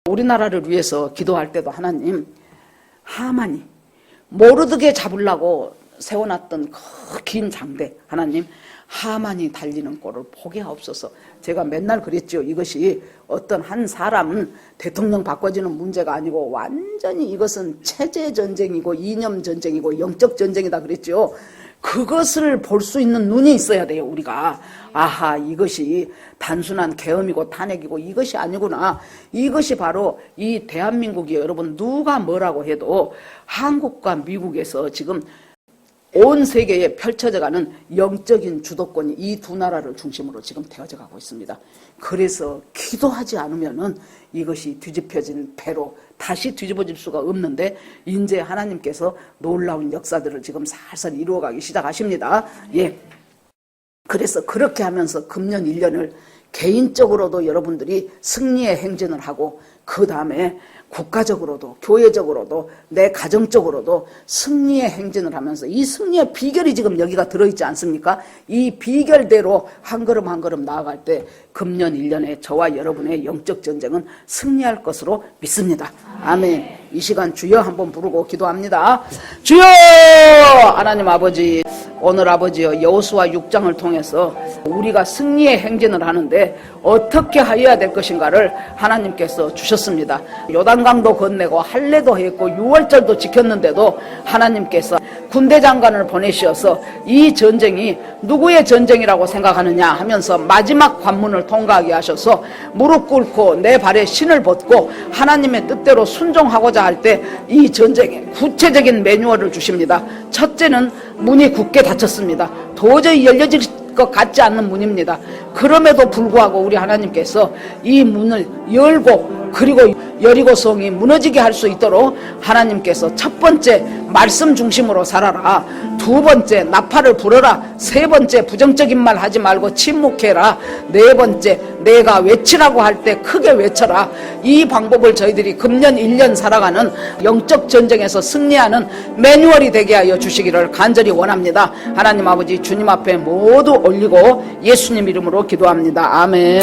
우리나라를 위해서 기도할 때도 하나님, 하만이 모르드게 잡으려고 세워놨던 그 긴 장대, 하나님 하만이 달리는 꼴을 보게 하옵소서. 제가 맨날 그랬죠. 이것이 어떤 한 사람 대통령 바꿔주는 문제가 아니고 완전히 이것은 체제 전쟁이고 이념 전쟁이고 영적 전쟁이다 그랬죠. 그것을 볼 수 있는 눈이 있어야 돼요, 우리가. 아하, 이것이 단순한 계엄이고 탄핵이고 이것이 아니구나. 이것이 바로 이 대한민국이, 여러분 누가 뭐라고 해도 한국과 미국에서 지금 온 세계에 펼쳐져가는 영적인 주도권이 이 두 나라를 중심으로 지금 되어져 가고 있습니다. 그래서 기도하지 않으면은 이것이 뒤집혀진 배로 다시 뒤집어질 수가 없는데, 이제 하나님께서 놀라운 역사들을 지금 살살 이루어가기 시작하십니다. 예. 그래서 그렇게 하면서 금년 1년을 개인적으로도 여러분들이 승리의 행진을 하고, 그 다음에 국가적으로도 교회적으로도 내 가정적으로도 승리의 행진을 하면서, 이 승리의 비결이 지금 여기가 들어있지 않습니까? 이 비결대로 한 걸음 한 걸음 나아갈 때 금년 1년에 저와 여러분의 영적 전쟁은 승리할 것으로 믿습니다. 아멘. 이 시간 주여 한번 부르고 기도합니다. 주여! 하나님 아버지, 오늘 아버지여, 여호수아 6장을 통해서 우리가 승리의 행진을 하는데 어떻게 하여야 될 것인가를 하나님께서 주셨습니다. 요단강도 건네고 할례도 했고 6월절도 지켰는데도 하나님께서 군대 장관을 보내셔서 이 전쟁이 누구의 전쟁이라고 생각하느냐 하면서 마지막 관문을 통과하게 하셔서 무릎 꿇고 내 발에 신을 벗고 하나님의 뜻대로 순종하고자 할 때 이 전쟁의 구체적인 매뉴얼을 주십니다. 첫째는 문이 굳게 닫혔습니다. 도저히 열려질 것 같지 않는 문입니다. 그럼에도 불구하고 우리 하나님께서 이 문을 열고, 그리고 여리고성이 무너지게 할 수 있도록 하나님께서 첫 번째 말씀 중심으로 살아라, 두 번째 나팔을 불어라, 세 번째 부정적인 말 하지 말고 침묵해라, 네 번째 내가 외치라고 할 때 크게 외쳐라. 이 방법을 저희들이 금년 1년 살아가는 영적 전쟁에서 승리하는 매뉴얼이 되게 하여 주시기를 간절히 원합니다. 하나님 아버지, 주님 앞에 모두 올리고 예수님 이름으로 기도합니다. 아멘.